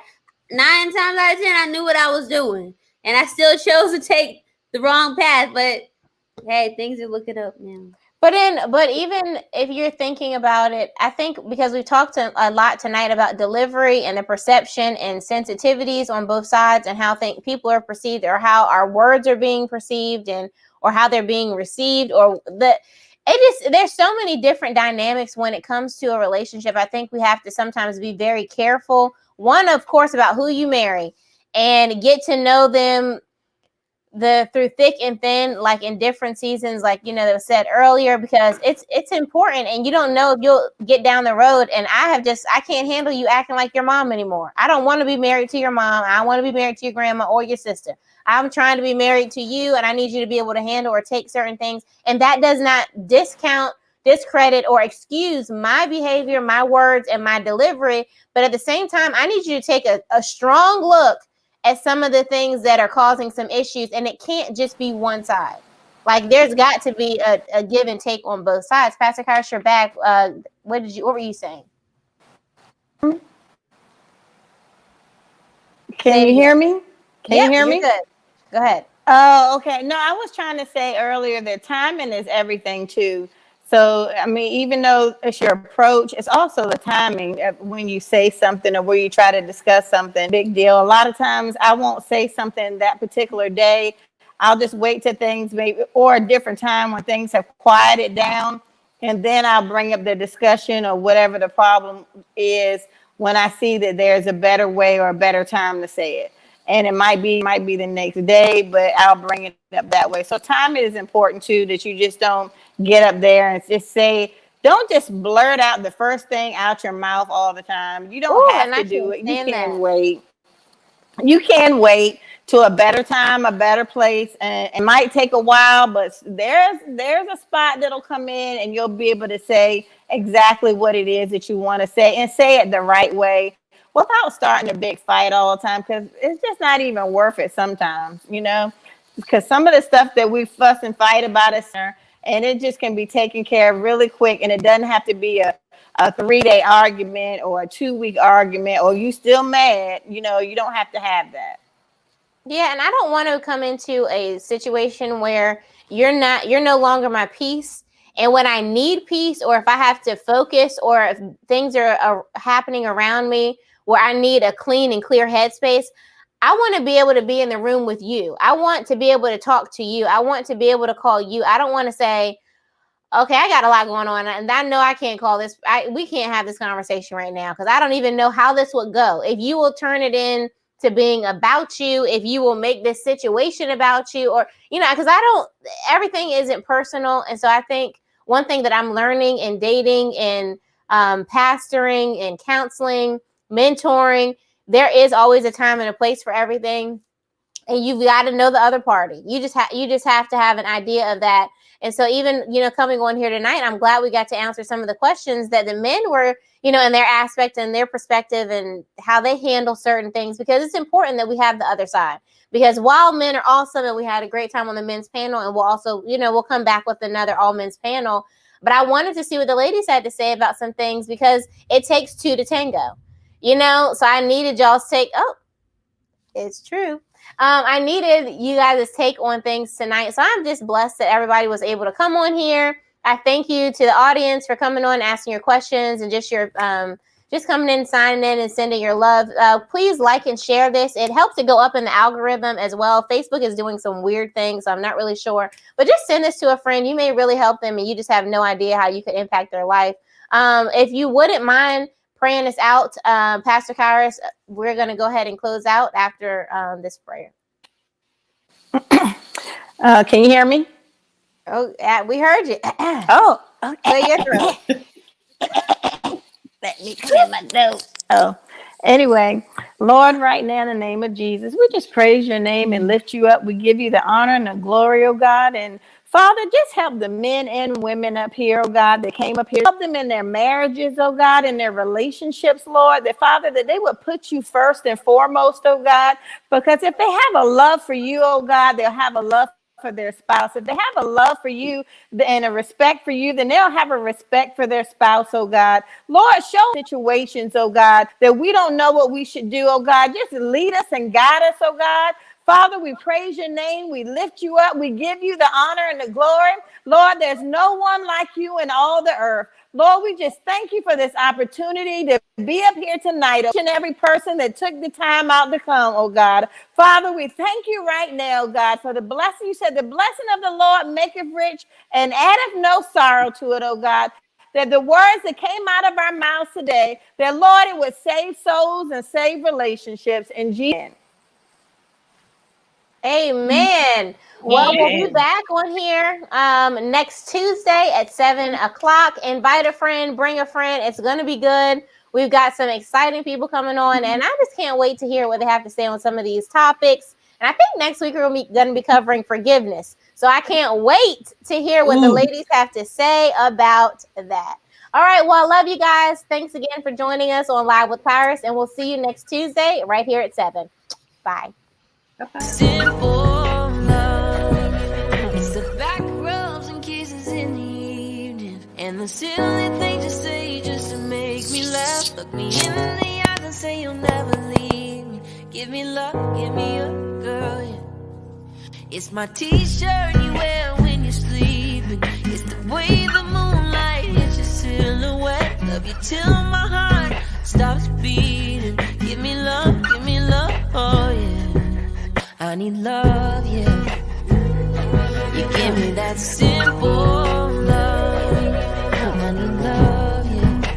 9 times out of 10, I knew what I was doing. And I still chose to take the wrong path. But hey, things are looking up now. But even if you're thinking about it, I think because we've talked a lot tonight about delivery and the perception and sensitivities on both sides and how people are perceived or how our words are being perceived or how they're being received there's so many different dynamics when it comes to a relationship. I think we have to sometimes be very careful. One, of course, about who you marry and get to know them through thick and thin, like in different seasons, like that was said earlier, because it's important, and you don't know if you'll get down the road. And I can't handle you acting like your mom anymore. I don't want to be married to your mom. I want to be married to your grandma or your sister. I'm trying to be married to you, and I need you to be able to handle or take certain things. And that does not discredit, or excuse my behavior, my words, and my delivery. But at the same time, I need you to take a strong look at some of the things that are causing some issues, and it can't just be one side. Like there's got to be a give and take on both sides. Pastor Kyrus, you're back. What were you saying? Can you hear me? Can you hear me? Good. Go ahead. Oh, okay. No, I was trying to say earlier that timing is everything too. So, I mean, even though it's your approach, it's also the timing of when you say something or where you try to discuss something. Big deal. A lot of times I won't say something that particular day. I'll just wait till things maybe, or a different time when things have quieted down. And then I'll bring up the discussion or whatever the problem is when I see that there's a better way or a better time to say it. And it might be the next day, but I'll bring it up that way. So time is important too, that you just don't get up there and just say, don't just blurt out the first thing out your mouth all the time. You don't have to do it. You can wait. You can wait to a better time, a better place, and it might take a while, but there's a spot that'll come in and you'll be able to say exactly what it is that you want to say and say it the right way without starting a big fight all the time, because it's just not even worth it sometimes, you know, because some of the stuff that we fuss and fight about is, and it just can be taken care of really quick, and it doesn't have to be a 3-day argument or a 2-week argument, or you still mad, you know, you don't have to have that. Yeah, and I don't want to come into a situation where you're no longer my peace. And when I need peace, or if I have to focus, or if things are happening around me where I need a clean and clear headspace, I want to be able to be in the room with you. I want to be able to talk to you. I want to be able to call you. I don't want to say, okay, I got a lot going on, and I know I can't call this. We can't have this conversation right now because I don't even know how this would go. If you will turn it in to being about you, if you will make this situation about you, or, you know, because everything isn't personal. And so I think one thing that I'm learning in dating and pastoring and counseling, mentoring, there is always a time and a place for everything. And you've got to know the other party. You just have to have an idea of that. And so even, you know, coming on here tonight, I'm glad we got to answer some of the questions that the men were, you know, in their aspect and their perspective and how they handle certain things, because it's important that we have the other side. Because while men are awesome and we had a great time on the men's panel, and we'll also, you know, we'll come back with another all men's panel. But I wanted to see what the ladies had to say about some things, because it takes two to tango, you know. So I needed y'all's take. Oh, it's true. I needed you guys' take on things tonight. So I'm just blessed that everybody was able to come on here. I thank you to the audience for coming on, asking your questions, and just your just coming in, signing in, and sending your love. Please like and share this. It helps to go up in the algorithm as well. Facebook is doing some weird things, so I'm not really sure. But just send this to a friend. You may really help them, and you just have no idea how you could impact their life. If you wouldn't mind praying us out, Pastor Kyrus, we're going to go ahead and close out after this prayer. Can you hear me? Oh, we heard you. Oh, okay. Clear your throat. Let me clear my throat. Oh, anyway, Lord, right now in the name of Jesus, we just praise your name and lift you up. We give you the honor and the glory, oh God. And Father, just help the men and women up here, oh God, that came up here. Help them in their marriages, oh God, in their relationships, Lord. That, Father, that they would put you first and foremost, oh God. Because if they have a love for you, oh God, they'll have a love for their spouse. If they have a love for you and a respect for you, then they'll have a respect for their spouse, oh God. Lord, show situations, oh God, that we don't know what we should do, oh God. Just lead us and guide us, oh God. Father, we praise your name. We lift you up. We give you the honor and the glory. Lord, there's no one like you in all the earth. Lord, we just thank you for this opportunity to be up here tonight. Each and every person that took the time out to come, oh God. Father, we thank you right now, God, for the blessing. You said the blessing of the Lord maketh rich and addeth no sorrow to it, oh God. That the words that came out of our mouths today, that, Lord, it would save souls and save relationships in Jesus' name. Amen. Well, we'll be back on here next Tuesday at 7 o'clock. Invite a friend, bring a friend. It's going to be good. We've got some exciting people coming on, and I just can't wait to hear what they have to say on some of these topics. And I think next week we're going to be covering forgiveness. So I can't wait to hear what the ladies have to say about that. All right. Well, I love you guys. Thanks again for joining us on Live with Kyrus, and we'll see you next Tuesday right here at 7. Bye. Simple love. It's the back rubs and kisses in the evening, and the silly things you say just to make me laugh. Look me in the eyes and say you'll never leave me. Give me love, give me a girl. Yeah. It's my t-shirt you wear when you're sleeping. It's the way the moon you till my heart stops beating. Give me love, oh yeah. I need love, yeah. You give me that simple